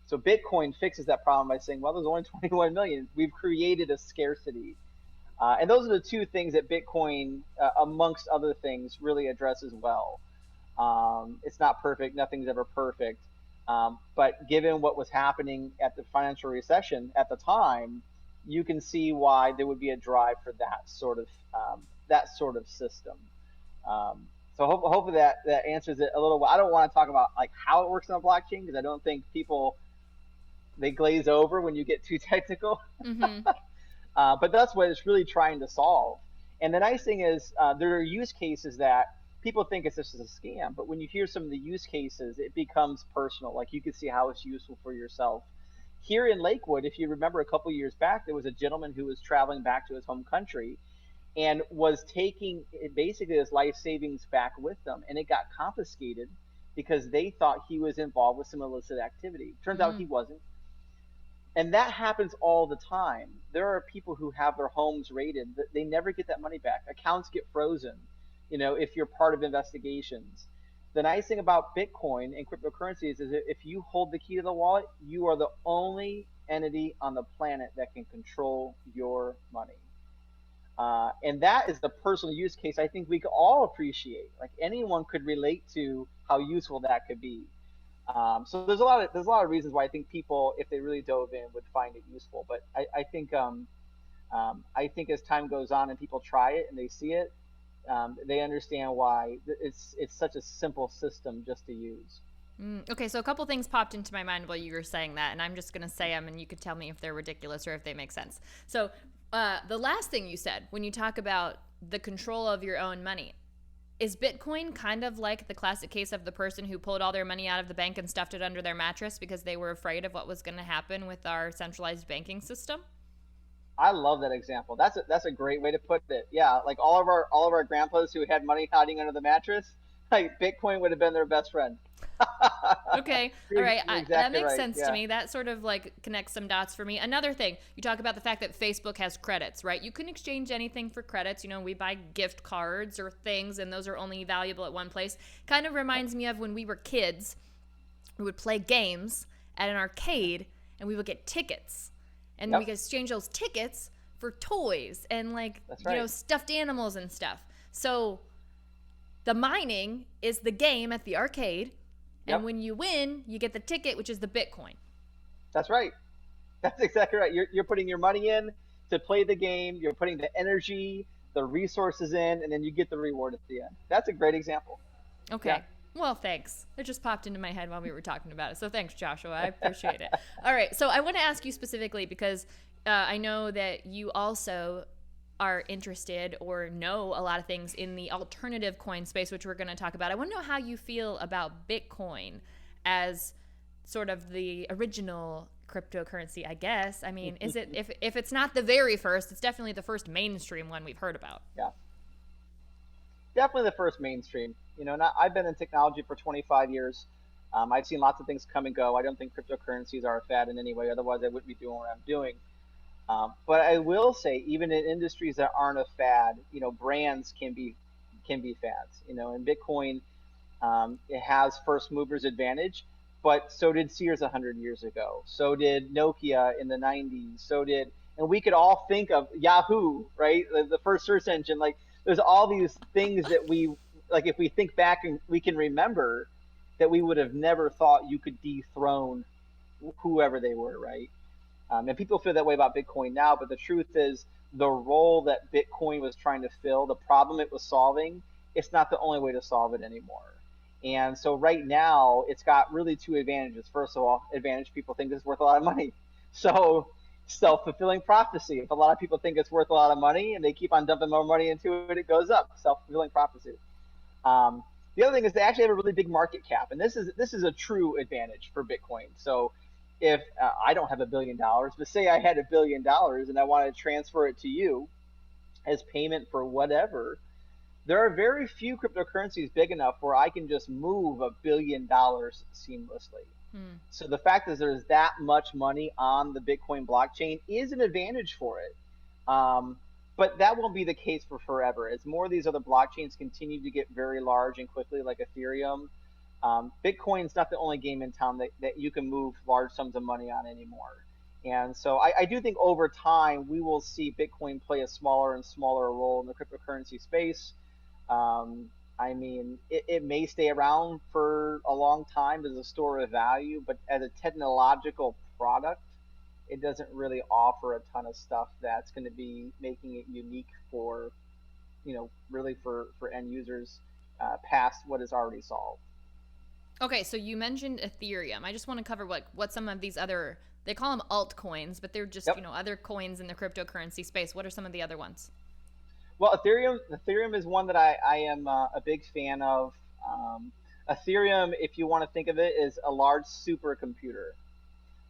So Bitcoin fixes that problem by saying, well, there's only 21 million. We've created a scarcity. And those are the two things that Bitcoin, amongst other things, really addresses well. It's not perfect. Nothing's ever perfect. But given what was happening at the financial recession at the time, you can see why there would be a drive for that sort of system. So hopefully that answers it a little. I don't want to talk about like how it works on a blockchain because I don't think they glaze over when you get too technical. Mm-hmm. But that's what it's really trying to solve. And the nice thing is there are use cases that people think it's just a scam, but when you hear some of the use cases, it becomes personal. Like you can see how it's useful for yourself. Here in Lakewood, if you remember a couple years back, there was a gentleman who was traveling back to his home country and was taking basically his life savings back with them, and it got confiscated because they thought he was involved with some illicit activity. Turns out he wasn't. And that happens all the time. There are people who have their homes raided, they never get that money back. Accounts get frozen, if you're part of investigations. The nice thing about Bitcoin and cryptocurrencies is that if you hold the key to the wallet, you are the only entity on the planet that can control your money. And that is the personal use case I think we could all appreciate. Like anyone could relate to how useful that could be. So there's a lot of reasons why I think people, if they really dove in, would find it useful. But I think as time goes on and people try it and they see it, they understand why it's such a simple system just to use. Okay, so a couple things popped into my mind while you were saying that, and I'm just going to say them, and you could tell me if they're ridiculous or if they make sense. So the last thing you said, when you talk about the control of your own money, is Bitcoin kind of like the classic case of the person who pulled all their money out of the bank and stuffed it under their mattress because they were afraid of what was going to happen with our centralized banking system? I love that example. That's a great way to put it. Yeah, like all of our grandpas who had money hiding under the mattress, like Bitcoin would have been their best friend. Okay. All right. You're That exactly makes right. sense Yeah. to me. That sort of like connects some dots for me. Another thing, you talk about the fact that Facebook has credits, right? You can exchange anything for credits. You know, we buy gift cards or things, and those are only valuable at one place. Kind of reminds me of when we were kids, we would play games at an arcade, and we would get tickets. And we could exchange those tickets for toys and like, That's right. you know, stuffed animals and stuff. So the mining is the game at the arcade. And when you win, you get the ticket, which is the Bitcoin. That's right. That's exactly right. You're putting your money in to play the game. You're putting the energy, the resources in, and then you get the reward at the end. That's a great example. Okay. Yeah. Well, thanks. It just popped into my head while we were talking about it. So thanks, Joshua. I appreciate it. All right. So I want to ask you specifically because I know that you also are interested or know a lot of things in the alternative coin space, which we're going to talk about. I want to know how you feel about Bitcoin as sort of the original cryptocurrency, I guess. I mean, is it, if it's not the very first, it's definitely the first mainstream one we've heard about. Yeah. Definitely the first mainstream. You know, I've been in technology for 25 years. I've seen lots of things come and go. I don't think cryptocurrencies are a fad in any way. Otherwise, I wouldn't be doing what I'm doing. But I will say, even in industries that aren't a fad, you know, brands can be fads. You know, in Bitcoin, it has first movers advantage, but so did Sears 100 years ago. So did Nokia in the 90s. And we could all think of Yahoo, right? The first search engine. Like, there's all these things that we, like, if we think back and we can remember that we would have never thought you could dethrone whoever they were, right? And people feel that way about Bitcoin now, but the truth is the role that Bitcoin was trying to fill, the problem it was solving, it's not the only way to solve it anymore. And so right now, it's got really two advantages. First of all, advantage, people think it's worth a lot of money. So self-fulfilling prophecy. If a lot of people think it's worth a lot of money and they keep on dumping more money into it, it goes up. Self-fulfilling prophecy. The other thing is they actually have a really big market cap, and this is a true advantage for Bitcoin. So if I don't have $1 billion, but say I had $1 billion and I wanted to transfer it to you as payment for whatever, there are very few cryptocurrencies big enough where I can just move $1 billion seamlessly. So the fact is there's that much money on the Bitcoin blockchain is an advantage for it. But that won't be the case for forever. As more of these other blockchains continue to get very large and quickly, like Ethereum, Bitcoin's not the only game in town that you can move large sums of money on anymore. And so I do think over time we will see Bitcoin play a smaller and smaller role in the cryptocurrency space. I mean, it may stay around for a long time as a store of value, but as a technological product, it doesn't really offer a ton of stuff that's going to be making it unique for, you know, really for end users past what is already solved. Okay, so you mentioned Ethereum. I just want to cover what some of these other, they call them altcoins, but they're just, you know, other coins in the cryptocurrency space. What are some of the other ones? Well, Ethereum is one that I am a big fan of. Ethereum, if you want to think of it, is a large supercomputer.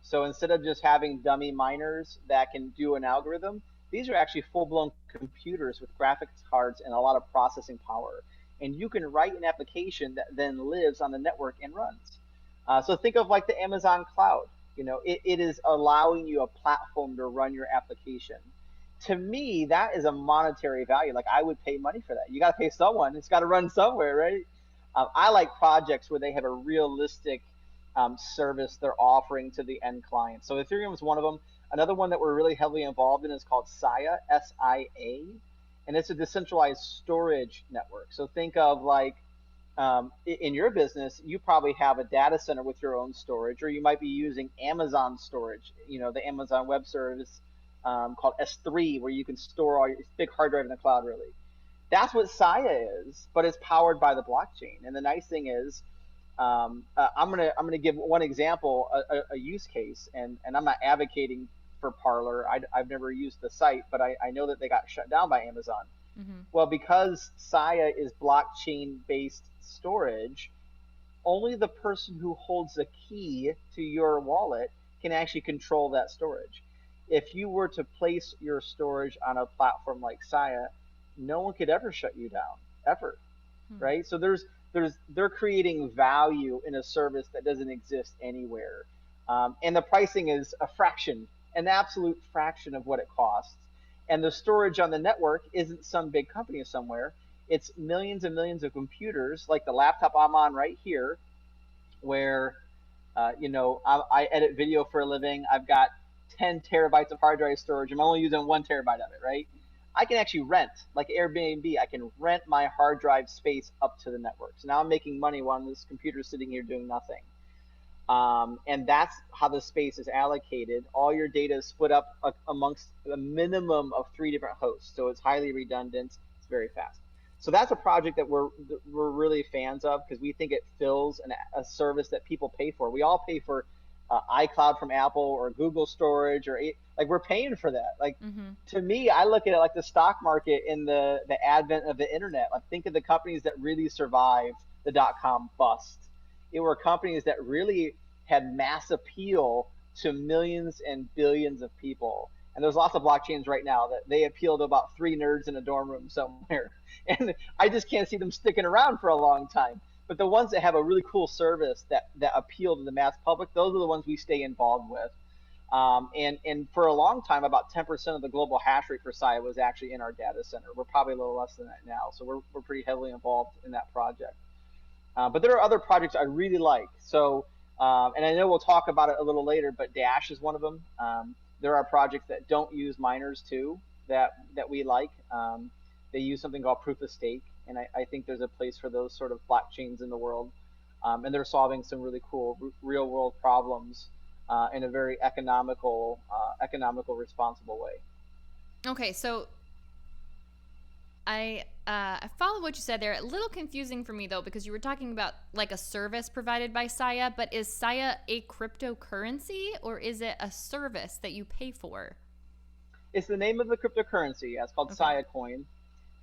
So instead of just having dummy miners that can do an algorithm, these are actually full-blown computers with graphics cards and a lot of processing power. And you can write an application that then lives on the network and runs. So think of like the Amazon cloud. You know, it is allowing you a platform to run your application. To me, that is a monetary value. Like, I would pay money for that. You got to pay someone. It's got to run somewhere, right? I like projects where they have a realistic service they're offering to the end client. So Ethereum is one of them. Another one that we're really heavily involved in is called SIA, S-I-A, and it's a decentralized storage network. So think of like in your business, you probably have a data center with your own storage, or you might be using Amazon storage, you know, the Amazon Web Service called S3, where you can store all your big hard drive in the cloud, really. That's what SIA is, but it's powered by the blockchain. And the nice thing is, I'm gonna give one example, a use case, and I'm not advocating for Parler. I've never used the site, but I know that they got shut down by Amazon. Mm-hmm. Well, because SIA is blockchain-based storage, only the person who holds the key to your wallet can actually control that storage. If you were to place your storage on a platform like SIA, no one could ever shut you down, ever, right? So there's they're creating value in a service that doesn't exist anywhere, and the pricing is a fraction, an absolute fraction of what it costs. And the storage on the network isn't some big company somewhere. It's millions and millions of computers, like the laptop I'm on right here, where I edit video for a living. I've got 10 terabytes of hard drive storage. I'm only using 1 terabyte of it, right? I can actually rent, like Airbnb, I can rent my hard drive space up to the network. So now I'm making money while this computer's sitting here doing nothing. And that's how the space is allocated. All your data is split up amongst a minimum of 3 different hosts. So it's highly redundant. It's very fast. So that's a project that we're really fans of, because we think it fills a service that people pay for. We all pay for iCloud from Apple or Google storage, or like we're paying for that. Like to me, I look at it like the stock market in the advent of the internet. Like think of the companies that really survived the .com bust. It were companies that really had mass appeal to millions and billions of people. And there's lots of blockchains right now that they appeal to about 3 nerds in a dorm room somewhere. And I just can't see them sticking around for a long time. But the ones that have a really cool service that appeal to the mass public, those are the ones we stay involved with. And for a long time, about 10% of the global hash rate for SIA was actually in our data center. We're probably a little less than that now. So we're pretty heavily involved in that project. But there are other projects I really like. So, and I know we'll talk about it a little later, but Dash is one of them. There are projects that don't use miners too that we like. They use something called proof of stake, and I think there's a place for those sort of blockchains in the world. And they're solving some really cool real world problems in a very economical, responsible way. Okay, so I follow what you said there. A little confusing for me though, because you were talking about like a service provided by SIA, but is SIA a cryptocurrency or is it a service that you pay for? It's the name of the cryptocurrency. Yeah, it's called SIA Coin.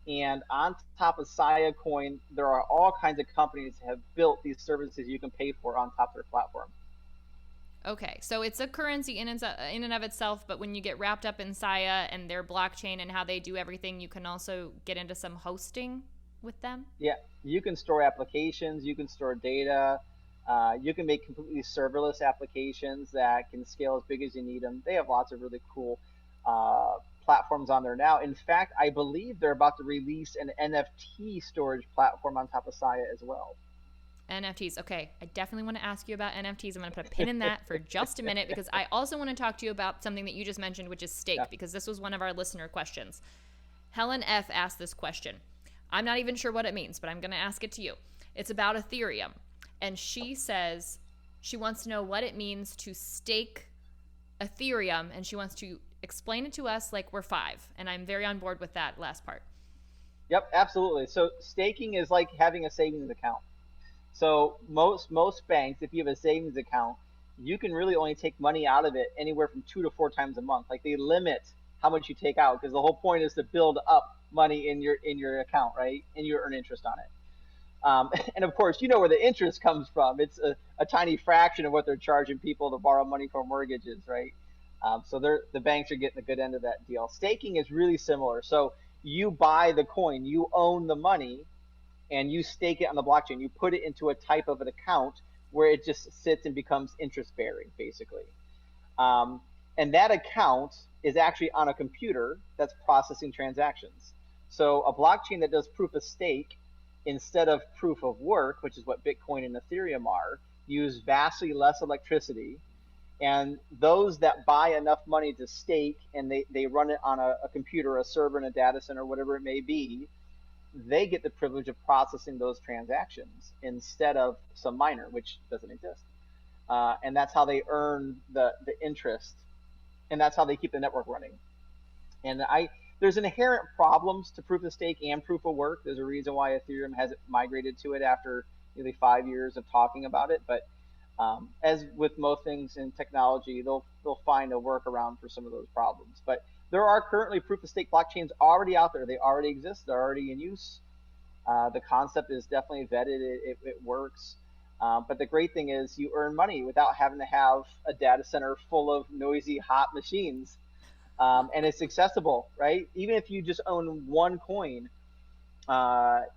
And on top of SIA Coin, there are all kinds of companies that have built these services you can pay for on top of their platform. Okay, so it's a currency in and of itself, but when you get wrapped up in SIA and their blockchain and how they do everything, you can also get into some hosting with them? Yeah, you can store applications, you can store data, you can make completely serverless applications that can scale as big as you need them. They have lots of really cool platforms on there now. In fact, I believe they're about to release an NFT storage platform on top of SIA as well. NFTs. Okay, I definitely want to ask you about NFTs. I'm going to put a pin in that for just a minute, because I also want to talk to you about something that you just mentioned, which is stake, because this was one of our listener questions. Helen F. asked this question. I'm not even sure what it means, but I'm going to ask it to you. It's about Ethereum, and she says she wants to know what it means to stake Ethereum, and she wants to explain it to us like we're 5, and I'm very on board with that last part. Yep, absolutely. So staking is like having a savings account. So most banks, if you have a savings account, you can really only take money out of it anywhere from 2 to 4 times a month. Like they limit how much you take out, because the whole point is to build up money in your account, right? And you earn interest on it. And of course, you know where the interest comes from. It's a tiny fraction of what they're charging people to borrow money for mortgages, right? So the banks are getting the good end of that deal. Staking is really similar. So you buy the coin, you own the money, and you stake it on the blockchain. You put it into a type of an account where it just sits and becomes interest bearing, basically. And that account is actually on a computer that's processing transactions. So a blockchain that does proof of stake instead of proof of work, which is what Bitcoin and Ethereum are, use vastly less electricity. And those that buy enough money to stake and they run it on a computer, a server in a data center, whatever it may be, they get the privilege of processing those transactions instead of some miner, which doesn't exist. And that's how they earn the interest, and that's how they keep the network running. And there's inherent problems to proof of stake and proof of work. There's a reason why Ethereum hasn't migrated to it after nearly 5 years of talking about it. But as with most things in technology, they'll find a workaround for some of those problems. But there are currently proof of stake blockchains already out there. They already exist. They're already in use. The concept is definitely vetted. It works. But the great thing is you earn money without having to have a data center full of noisy, hot machines. And it's accessible, right? Even if you just own one coin,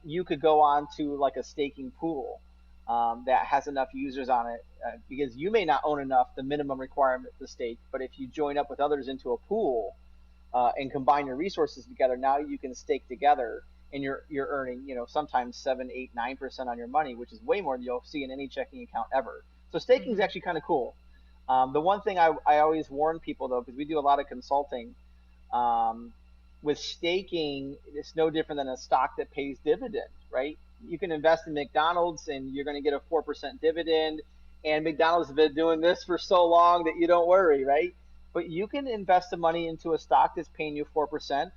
you could go on to like a staking pool that has enough users on it, because you may not own enough, the minimum requirement to stake, but if you join up with others into a pool and combine your resources together, now you can stake together, and you're earning, sometimes 7, 8, 9% on your money, which is way more than you'll see in any checking account ever. So staking is actually kind of cool. The one thing I always warn people, though, because we do a lot of consulting, with staking, it's no different than a stock that pays dividend, right? You can invest in McDonald's and you're going to get a 4% dividend, and McDonald's has been doing this for so long that you don't worry, right? But you can invest the money into a stock that's paying you 4%,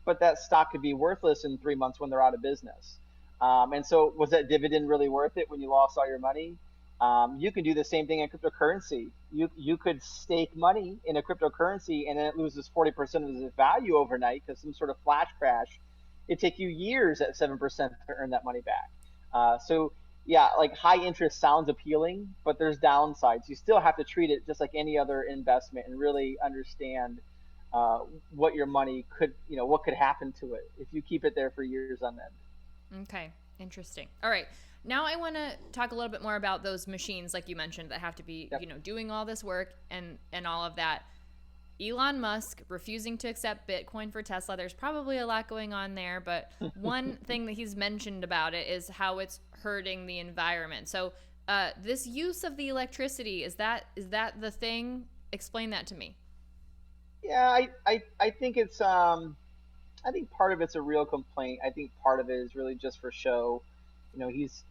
but that stock could be worthless in 3 months when they're out of business. And so, was that dividend really worth it when you lost all your money? You can do the same thing in cryptocurrency. You could stake money in a cryptocurrency and then it loses 40% of its value overnight because some sort of flash crash. It take you years at 7% to earn that money back. So yeah, like high interest sounds appealing, but there's downsides. You still have to treat it just like any other investment and really understand what your money could, what could happen to it if you keep it there for years on end. Okay, interesting. All right. Now I want to talk a little bit more about those machines, like you mentioned, that have to be, doing all this work and all of that. Elon Musk refusing to accept Bitcoin for Tesla. There's probably a lot going on there, but one thing that he's mentioned about it is how it's hurting the environment. So this use of the electricity, is that the thing? Explain that to me. Yeah, I think it's I think part of it's a real complaint. I think part of it is really just for show. He's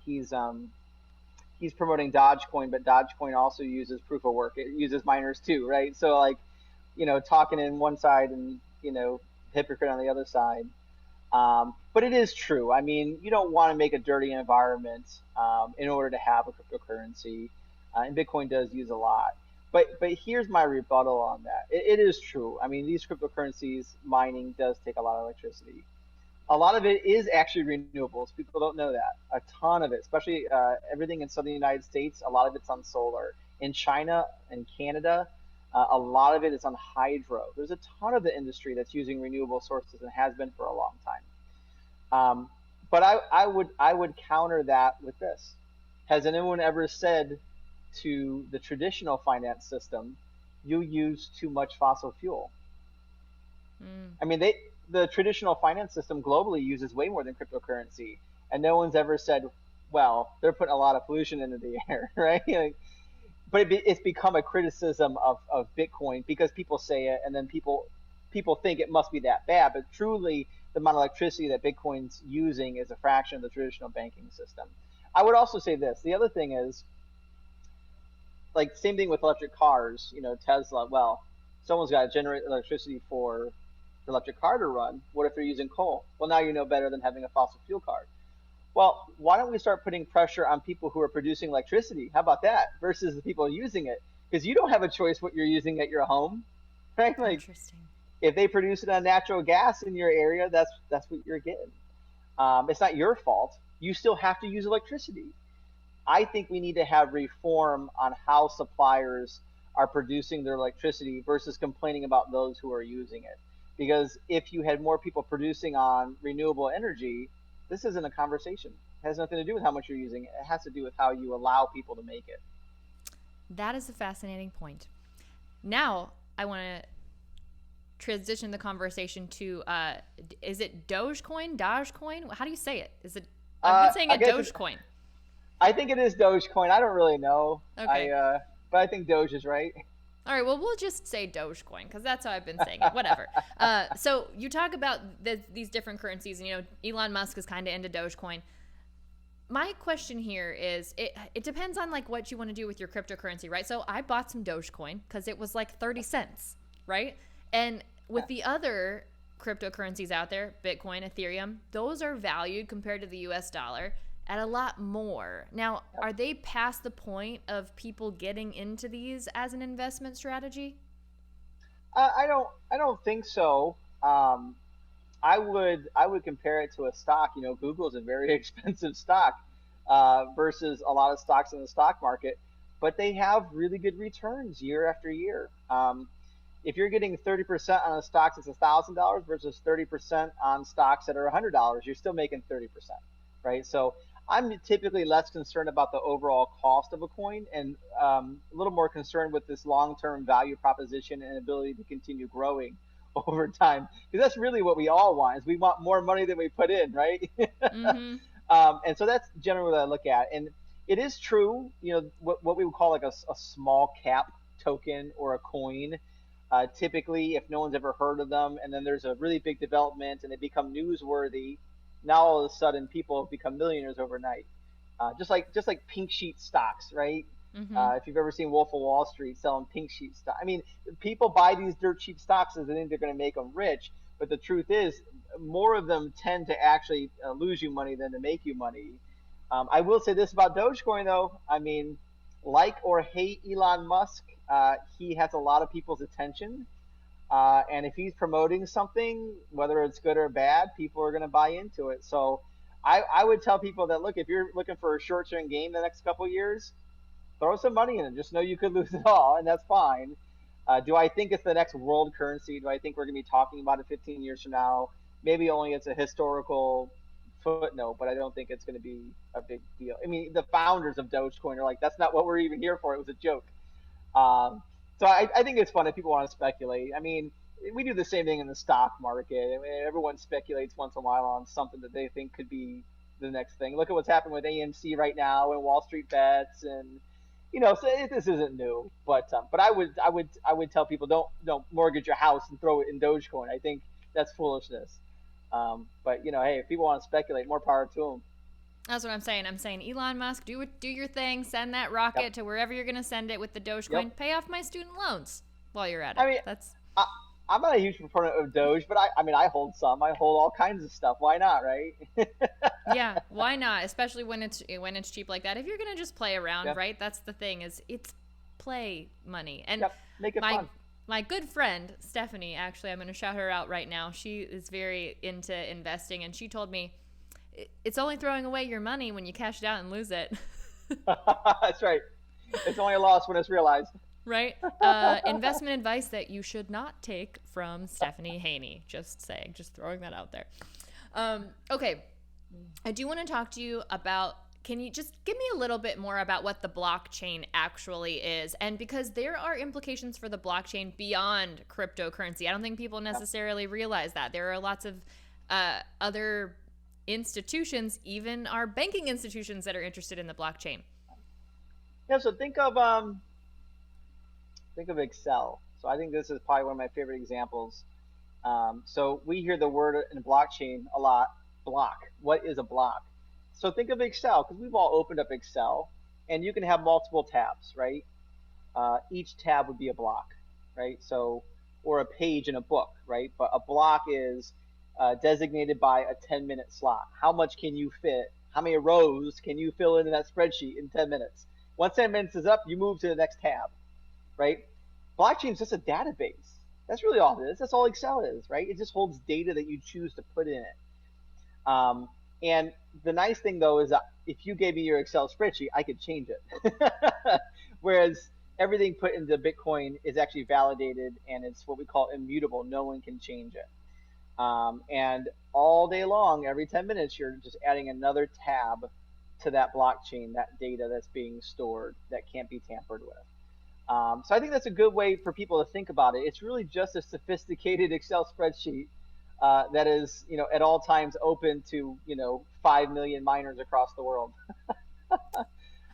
promoting Dogecoin, but Dogecoin also uses proof of work. It uses miners too, right? So like, talking in one side and hypocrite on the other side. But it is true. I mean, you don't want to make a dirty environment in order to have a cryptocurrency, and Bitcoin does use a lot. But here's my rebuttal on that. It is true. I mean, these cryptocurrencies, mining does take a lot of electricity. A lot of it is actually renewables. People don't know that. A ton of it, especially everything in southern United States, a lot of it's on solar. In China and Canada, a lot of it is on hydro. There's a ton of the industry that's using renewable sources and has been for a long time. But I would counter that with this. Has anyone ever said to the traditional finance system, you use too much fossil fuel? I mean, the traditional finance system globally uses way more than cryptocurrency, and no one's ever said, well, they're putting a lot of pollution into the air, right? But it's become a criticism of Bitcoin because people say it, and then people think it must be that bad. But truly, the amount of electricity that Bitcoin's using is a fraction of the traditional banking system. I would also say this. The other thing is, like, same thing with electric cars. Tesla. Well, someone's got to generate electricity for the electric car to run. What if they're using coal? Well, now you know better than having a fossil fuel car. Well, why don't we start putting pressure on people who are producing electricity? How about that? Versus the people using it, because you don't have a choice what you're using at your home, right? Like, interesting. If they produce it on natural gas in your area, that's what you're getting. It's not your fault. You still have to use electricity. I think we need to have reform on how suppliers are producing their electricity versus complaining about those who are using it. Because if you had more people producing on renewable energy, this isn't a conversation. It has nothing to do with how much you're using it. It has to do with how you allow people to make it. That is a fascinating point. Now, I want to transition the conversation to, is it Dogecoin? Dogecoin? How do you say it? Is it? I've been saying it Dogecoin. I think it is Dogecoin. I don't really know. Okay. But I think Doge is right. All right, well, we'll just say Dogecoin because that's how I've been saying it. Whatever. So you talk about these different currencies, and Elon Musk is kind of into Dogecoin. My question here is, it depends on like what you want to do with your cryptocurrency, right? So I bought some Dogecoin because it was like 30 cents, right? And with the other cryptocurrencies out there, Bitcoin, Ethereum, those are valued compared to the US dollar at a lot more. Now, are they past the point of people getting into these as an investment strategy? I don't think so. I would compare it to a stock. Google's a very expensive stock versus a lot of stocks in the stock market, but they have really good returns year after year. if you're getting 30% on a stock that's $1,000 versus 30% on stocks that are $100, you're still making 30%, right? So I'm typically less concerned about the overall cost of a coin and a little more concerned with this long-term value proposition and ability to continue growing over time, because that's really what we all want, is we want more money than we put in, right? Mm-hmm. And so that's generally what I look at. And it is true, what we would call like a small cap token or a coin. Typically, if no one's ever heard of them, and then there's a really big development and they become newsworthy, now all of a sudden people have become millionaires overnight. Just like pink sheet stocks, right? Mm-hmm. If you've ever seen Wolf of Wall Street selling pink sheet stock, I mean, people buy these dirt cheap stocks as they think they're going to make them rich, but the truth is, more of them tend to actually lose you money than to make you money. I will say this about Dogecoin, though. I mean, like or hate Elon Musk, he has a lot of people's attention. And if he's promoting something, whether it's good or bad, people are going to buy into it. So I would tell people that, look, if you're looking for a short-term gain the next couple of years, throw some money in it. Just know you could lose it all, and that's fine. Do I think it's the next world currency? Do I think we're going to be talking about it 15 years from now? Maybe only it's a historical footnote, but I don't think it's going to be a big deal. I mean, the founders of Dogecoin are like, that's not what we're even here for. It was a joke. So I think it's fun if people want to speculate. I mean, we do the same thing in the stock market. I mean, everyone speculates once in a while on something that they think could be the next thing. Look at what's happened with AMC right now and Wall Street Bets, and so this isn't new. But I would tell people, don't mortgage your house and throw it in Dogecoin. I think that's foolishness. But hey, if people want to speculate, more power to them. That's what I'm saying. I'm saying, Elon Musk, do your thing. Send that rocket to wherever you're going to send it with the Dogecoin. Yep. Pay off my student loans while you're at it. I mean, I'm not a huge proponent of Doge, but I hold some. I hold all kinds of stuff. Why not, right? Yeah, why not? Especially when it's cheap like that. If you're going to just play around, right? That's the thing, is it's play money. And make it fun. My good friend, Stephanie, actually, I'm going to shout her out right now. She is very into investing, and she told me, it's only throwing away your money when you cash it out and lose it. That's right. It's only a loss when it's realized. Right? Investment advice that you should not take from Stephanie Haney. Just saying. Just throwing that out there. Okay. I do want to talk to you about, can you just give me a little bit more about what the blockchain actually is? And because there are implications for the blockchain beyond cryptocurrency. I don't think people necessarily realize that. There are lots of other institutions, even our banking institutions, that are interested in the blockchain. Yeah, so think of Excel. So I think this is probably one of my favorite examples. So we hear the word in blockchain a lot, block. What is a block? So think of Excel, because we've all opened up Excel, and you can have multiple tabs, right? Each tab would be a block, right? So, or a page in a book, right? But a block is designated by a 10-minute slot. How much can you fit? How many rows can you fill into that spreadsheet in 10 minutes? Once 10 minutes is up, you move to the next tab, right? Blockchain is just a database. That's really all it is. That's all Excel is, right? It just holds data that you choose to put in it. And the nice thing, though, is that if you gave me your Excel spreadsheet, I could change it. Whereas everything put into Bitcoin is actually validated, and it's what we call immutable. No one can change it. And all day long, every 10 minutes, you're just adding another tab to that blockchain, that data that's being stored that can't be tampered with. So I think that's a good way for people to think about it. It's really just a sophisticated Excel spreadsheet that is, at all times open to, 5 million miners across the world.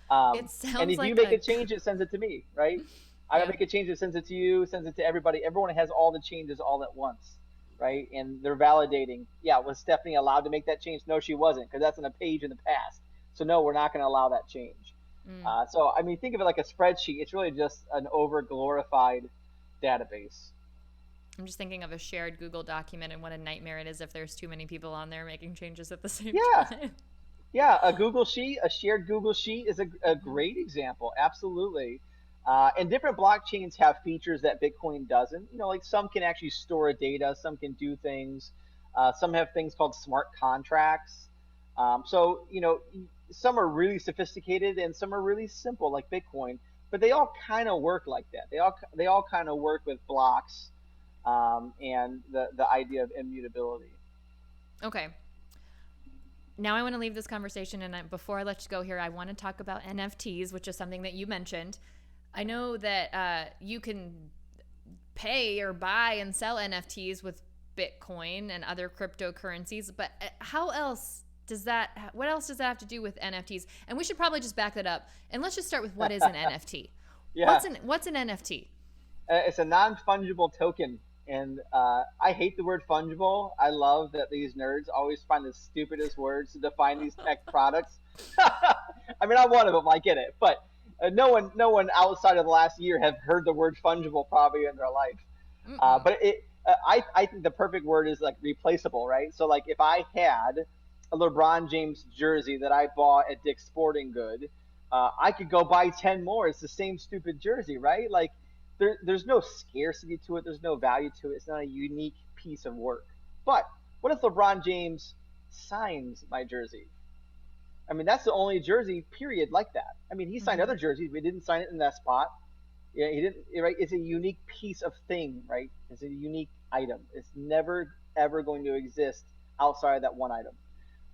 It sounds and if like you make a change, it sends it to me, right? I make a change, it sends it to you, sends it to everybody. Everyone has all the changes all at once, right? And they're validating. Yeah, was Stephanie allowed to make that change? No, she wasn't, because that's on a page in the past. So no, we're not going to allow that change. So, I mean, think of it like a spreadsheet. It's really just an over-glorified database. I'm just thinking of a shared Google document and what a nightmare it is if there's too many people on there making changes at the same time. Yeah, a shared Google Sheet is a great example. Absolutely. And different blockchains have features that Bitcoin doesn't. Like some can actually store data, some can do things. Some have things called smart contracts. So, some are really sophisticated and some are really simple, like Bitcoin. but they all kind of work like that. They all kind of work with blocks, and the idea of immutability. Okay. Now I want to leave this conversation, and before I let you go here, I want to talk about NFTs, which is something that you mentioned. I know that you can pay or buy and sell NFTs with Bitcoin and other cryptocurrencies, but what else does that have to do with NFTs? And we should probably just back that up, and let's just start with what is an NFT. Yeah. What's an NFT? It's a non-fungible token. And I hate the word fungible. I love that these nerds always find the stupidest words to define these tech products. I mean, I'm one of them. I get it, but no one outside of the last year have heard the word fungible probably in their life. But I think the perfect word is like replaceable, right? So like if I had a LeBron James jersey that I bought at Dick's Sporting Good, I could go buy 10 more. It's the same stupid jersey, right? Like. There's no scarcity to it. There's no value to it. It's not a unique piece of work. But what if LeBron James signs my jersey? I mean, that's the only jersey, period, like that. I mean, he signed other jerseys, but he didn't sign it in that spot. Yeah, he didn't. Right? It's a unique piece of thing, right? It's a unique item. It's never ever going to exist outside of that one item.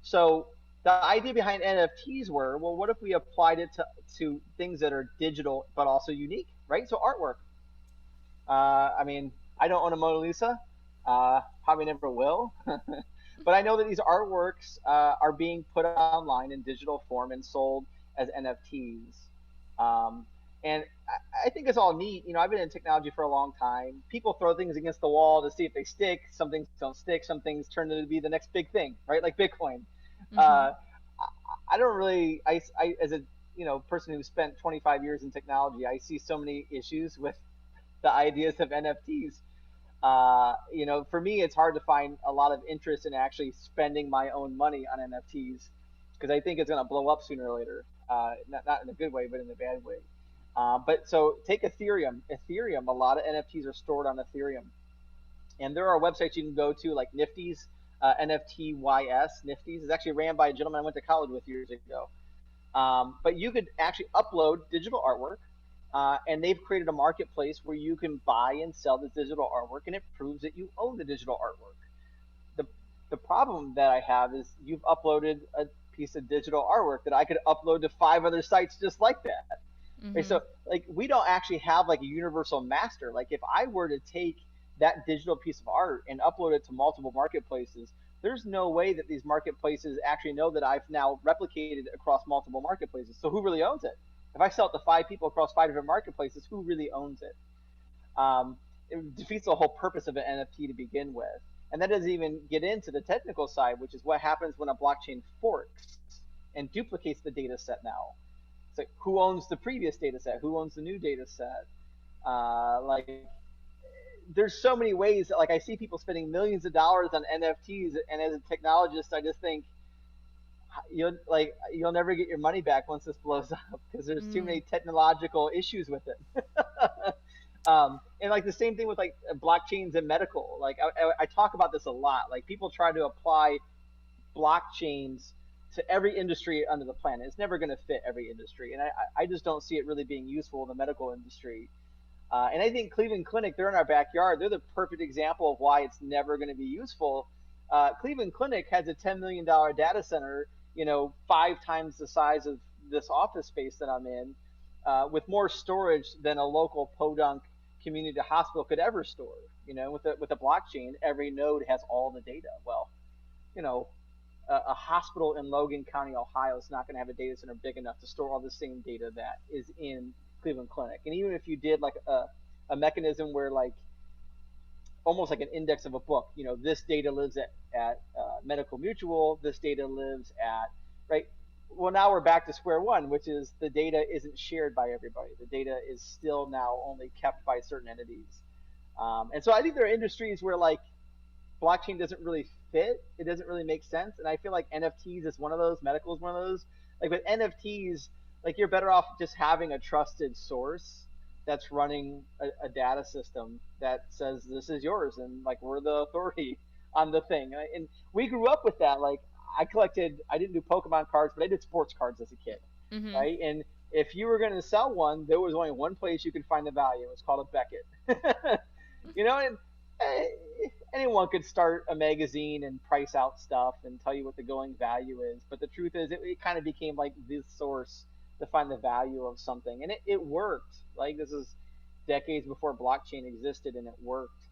So the idea behind NFTs were, well, what if we applied it to things that are digital but also unique, right? So artwork. I mean, I don't own a Mona Lisa, probably never will, but I know that these artworks are being put online in digital form and sold as NFTs. And I think it's all neat. You know, I've been in technology for a long time. People throw things against the wall to see if they stick. Some things don't stick. Some things turn into be the next big thing, right? Like Bitcoin. I don't really, I as a person who spent 25 years in technology, I see so many issues with the ideas of NFTs. For me, it's hard to find a lot of interest in actually spending my own money on NFTs because I think it's going to blow up sooner or later. Not in a good way, but in a bad way. But so take Ethereum. Ethereum, a lot of NFTs are stored on Ethereum. And there are websites you can go to like Nifty's, NFTYS. Nifty's is actually ran by a gentleman I went to college with years ago. But you could actually upload digital artwork. And they've created a marketplace where you can buy and sell this digital artwork, and it proves that you own the digital artwork. The problem that I have is you've uploaded a piece of digital artwork that I could upload to 5 other sites just like that. Okay, so like we don't actually have like a universal master. Like if I were to take that digital piece of art and upload it to multiple marketplaces, there's no way that these marketplaces actually know that I've now replicated across multiple marketplaces. So who really owns it? If I sell it to 5 people across 5 different marketplaces, who really owns it? It defeats the whole purpose of an NFT to begin with. And that doesn't even get into the technical side, which is what happens when a blockchain forks and duplicates the data set now. It's like, who owns the previous data set? Who owns the new data set? There's so many ways that, like, I see people spending millions of dollars on NFTs, and as a technologist, I just think, you'll never get your money back once this blows up because there's too many technological issues with it. And like the same thing with like blockchains and medical. Like I talk about this a lot. Like people try to apply blockchains to every industry under the planet. It's never going to fit every industry, and I just don't see it really being useful in the medical industry. And I think Cleveland Clinic, they're in our backyard. They're the perfect example of why it's never going to be useful. Cleveland Clinic has a $10 million data center, 5 times the size of this office space that I'm in, with more storage than a local podunk community hospital could ever store. With a blockchain, every node has all the data. Well, a hospital in Logan County, Ohio is not going to have a data center big enough to store all the same data that is in Cleveland Clinic. And even if you did like a mechanism where like almost like an index of a book, this data lives at Medical Mutual, this data lives at, right? Well, now we're back to square one, which is the data isn't shared by everybody. The data is still now only kept by certain entities. And so I think there are industries where like blockchain doesn't really fit. It doesn't really make sense. And I feel like NFTs is one of those, medical is one of those. Like with NFTs, like you're better off just having a trusted source that's running a data system that says this is yours and like we're the authority on the thing. And we grew up with that. Like I didn't do Pokemon cards, but I did sports cards as a kid, right? And if you were going to sell one, there was only one place you could find the value. It was called a Beckett. And anyone could start a magazine and price out stuff and tell you what the going value is. But the truth is, it kind of became like the source to find the value of something. And it worked. Like, this is decades before blockchain existed, and it worked.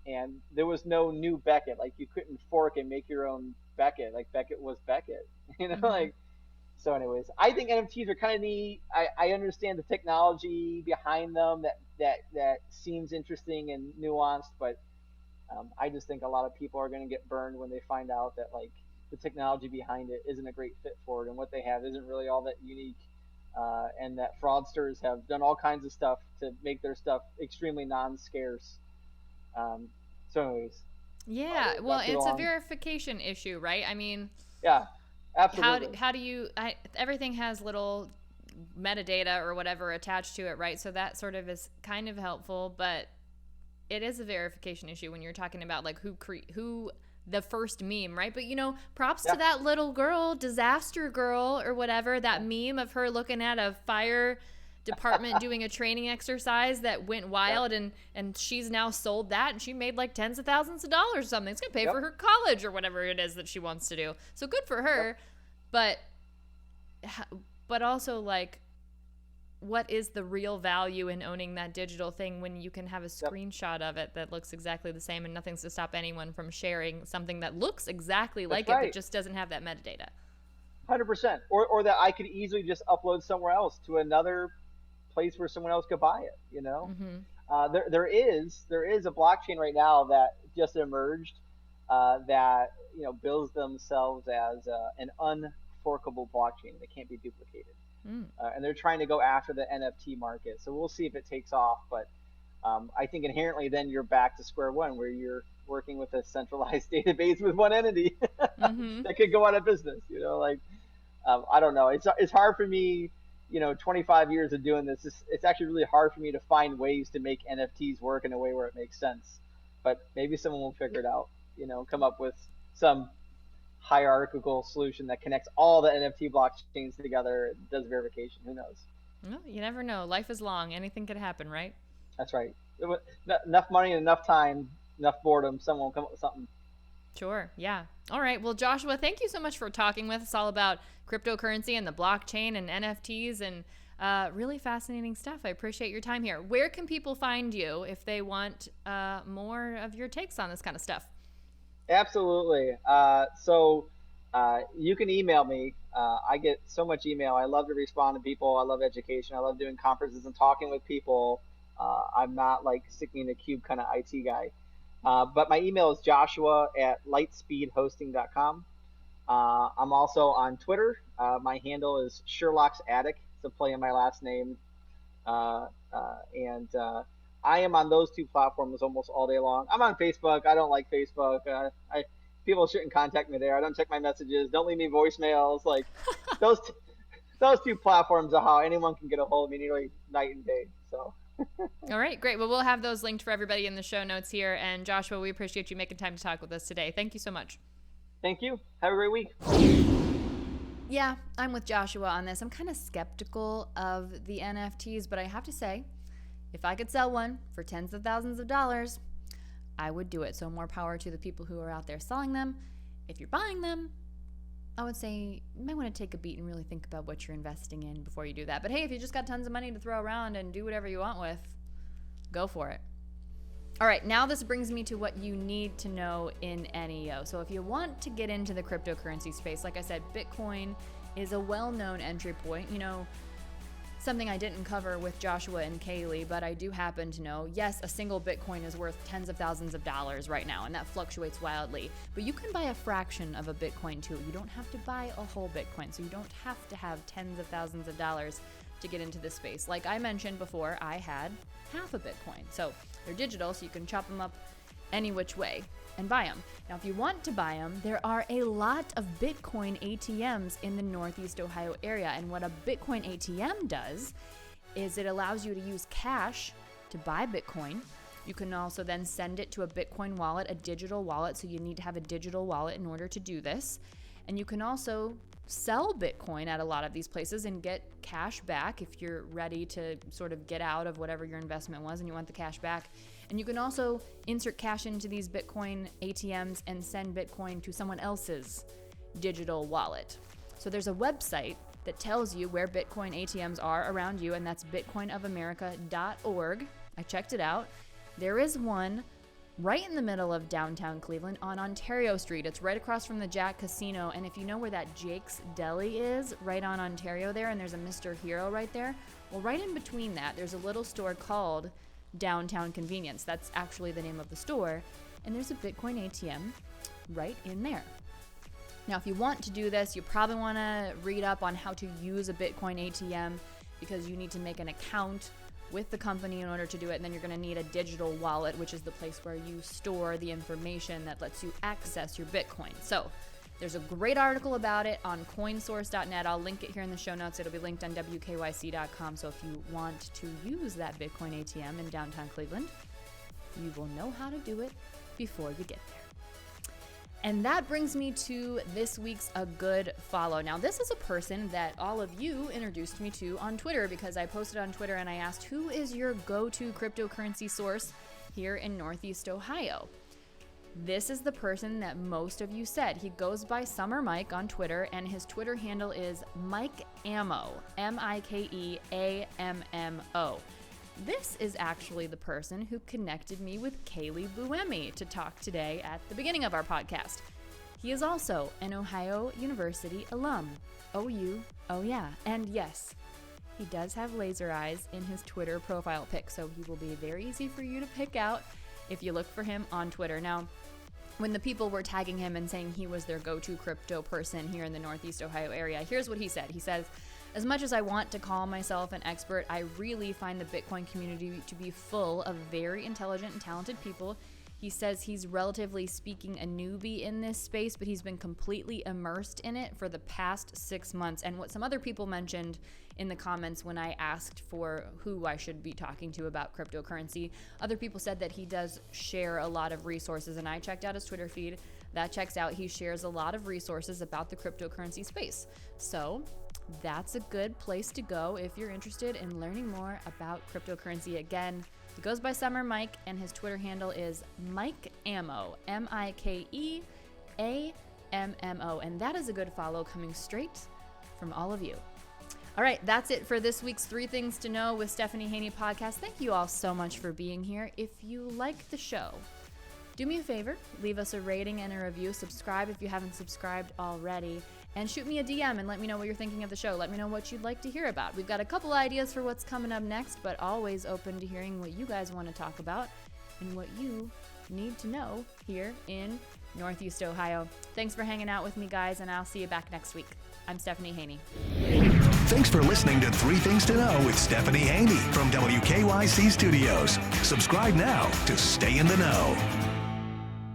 And there was no new Beckett. Like, you couldn't fork and make your own Beckett. Like, Beckett was Beckett. Like, so anyways, I think NFTs are kind of neat. I understand the technology behind them that seems interesting and nuanced, but I just think a lot of people are going to get burned when they find out that, like, the technology behind it isn't a great fit for it, and what they have isn't really all that unique, and that fraudsters have done all kinds of stuff to make their stuff extremely non-scarce. So anyways. Yeah, well, it's a verification issue, right? I mean, yeah, absolutely. How do you, everything has little metadata or whatever attached to it, right? So that sort of is kind of helpful, but it is a verification issue when you're talking about, like, who the first meme, right? But, props to that little girl, Disaster Girl or whatever, that meme of her looking at a fire department doing a training exercise that went wild, and she's now sold that, and she made like tens of thousands of dollars or something. It's gonna pay for her college or whatever it is that she wants to do. So good for her. But also, like, what is the real value in owning that digital thing when you can have a screenshot of it that looks exactly the same, and nothing's to stop anyone from sharing something that looks exactly like it but just doesn't have that metadata? 100%. Or that I could easily just upload somewhere else to another place where someone else could buy it. There is a blockchain right now that just emerged that bills themselves as an unforkable blockchain that can't be duplicated, and they're trying to go after the NFT market. So we'll see if it takes off, but I think inherently then you're back to square one, where you're working with a centralized database with one entity that could go out of business. I don't know. It's hard for me. 25 years of doing this, it's actually really hard for me to find ways to make NFTs work in a way where it makes sense. But maybe someone will figure it out, come up with some hierarchical solution that connects all the NFT blockchains together and does verification. Who knows? Well, you never know. Life is long. Anything could happen, right? That's right. Enough money and enough time, enough boredom, someone will come up with something. Sure. Yeah. All right. Well, Joshua, thank you so much for talking with us all about cryptocurrency and the blockchain and NFTs and really fascinating stuff. I appreciate your time here. Where can people find you if they want more of your takes on this kind of stuff? Absolutely. So you can email me. I get so much email. I love to respond to people. I love education. I love doing conferences and talking with people. I'm not like sticking in a cube kind of IT guy. But my email is joshua@lightspeedhosting.com. I'm also on Twitter. My handle is Sherlock's Attic. It's a play on my last name. And I am on those two platforms almost all day long. I'm on Facebook. I don't like Facebook. People shouldn't contact me there. I don't check my messages. Don't leave me voicemails. Like those two platforms are how anyone can get a hold of me nearly night and day. So. All right, great. Well, we'll have those linked for everybody in the show notes here. And Joshua, we appreciate you making time to talk with us today. Thank you so much. Thank you. Have a great week. Yeah, I'm with Joshua on this. I'm kind of skeptical of the NFTs, but I have to say, if I could sell one for tens of thousands of dollars, I would do it. So more power to the people who are out there selling them. If you're buying them, I would say you might want to take a beat and really think about what you're investing in before you do that. But hey, if you just got tons of money to throw around and do whatever you want with, go for it. All right, now this brings me to what you need to know in NEO. So if you want to get into the cryptocurrency space, like I said, Bitcoin is a well-known entry point. Something I didn't cover with Joshua and Kaily, but I do happen to know, yes, a single Bitcoin is worth tens of thousands of dollars right now, and that fluctuates wildly. But you can buy a fraction of a Bitcoin too. You don't have to buy a whole Bitcoin, so you don't have to have tens of thousands of dollars to get into this space. Like I mentioned before, I had half a Bitcoin. So they're digital, so you can chop them up any which way and buy them. Now, if you want to buy them, there are a lot of Bitcoin ATMs in the Northeast Ohio area. And what a Bitcoin ATM does is it allows you to use cash to buy Bitcoin. You can also then send it to a Bitcoin wallet, a digital wallet. So you need to have a digital wallet in order to do this. And you can also sell Bitcoin at a lot of these places and get cash back if you're ready to sort of get out of whatever your investment was and you want the cash back. And you can also insert cash into these Bitcoin ATMs and send Bitcoin to someone else's digital wallet. So there's a website that tells you where Bitcoin ATMs are around you, and that's bitcoinofamerica.org. I checked it out. There is one right in the middle of downtown Cleveland on Ontario Street. It's right across from the Jack Casino. And if you know where that Jake's Deli is, right on Ontario there, and there's a Mr. Hero right there, well, right in between that, there's a little store called Downtown Convenience. That's actually the name of the store. And there's a Bitcoin ATM right in there. Now, if you want to do this, you probably want to read up on how to use a Bitcoin ATM, because you need to make an account with the company in order to do it. And then you're going to need a digital wallet, which is the place where you store the information that lets you access your Bitcoin. So there's a great article about it on coinsource.net. I'll link it here in the show notes. It'll be linked on wkyc.com. So if you want to use that Bitcoin ATM in downtown Cleveland, you will know how to do it before you get there. And that brings me to this week's A Good Follow. Now, this is a person that all of you introduced me to on Twitter, because I posted on Twitter and I asked, who is your go-to cryptocurrency source here in Northeast Ohio? This is the person that most of you said. He goes by Summer Mike on Twitter, and his Twitter handle is Mike Ammo, Mikeammo. This is actually the person who connected me with Kaily Buemi to talk today at the beginning of our podcast. He is also an Ohio University alum. OU, oh yeah. And yes, he does have laser eyes in his Twitter profile pic, so he will be very easy for you to pick out if you look for him on Twitter. Now, when the people were tagging him and saying he was their go-to crypto person here in the Northeast Ohio area, here's what he said. He says, as much as I want to call myself an expert, I really find the Bitcoin community to be full of very intelligent and talented people. He says he's relatively speaking a newbie in this space, but he's been completely immersed in it for the past 6 months. And what some other people mentioned in the comments when I asked for who I should be talking to about cryptocurrency, other people said that he does share a lot of resources, and I checked out his Twitter feed. That checks out. He shares a lot of resources about the cryptocurrency space. So that's a good place to go if you're interested in learning more about cryptocurrency. Again, he goes by Summer Mike, and his Twitter handle is Mike Ammo, Mikeammo. And that is a good follow coming straight from all of you. All right, that's it for this week's 3 Things to Know with Stephanie Haney podcast. Thank you all so much for being here. If you like the show, do me a favor, leave us a rating and a review. Subscribe if you haven't subscribed already. And shoot me a DM and let me know what you're thinking of the show. Let me know what you'd like to hear about. We've got a couple ideas for what's coming up next, but always open to hearing what you guys want to talk about and what you need to know here in Northeast Ohio. Thanks for hanging out with me, guys, and I'll see you back next week. I'm Stephanie Haney. Thanks for listening to 3 Things to Know with Stephanie Haney from WKYC Studios. Subscribe now to stay in the know.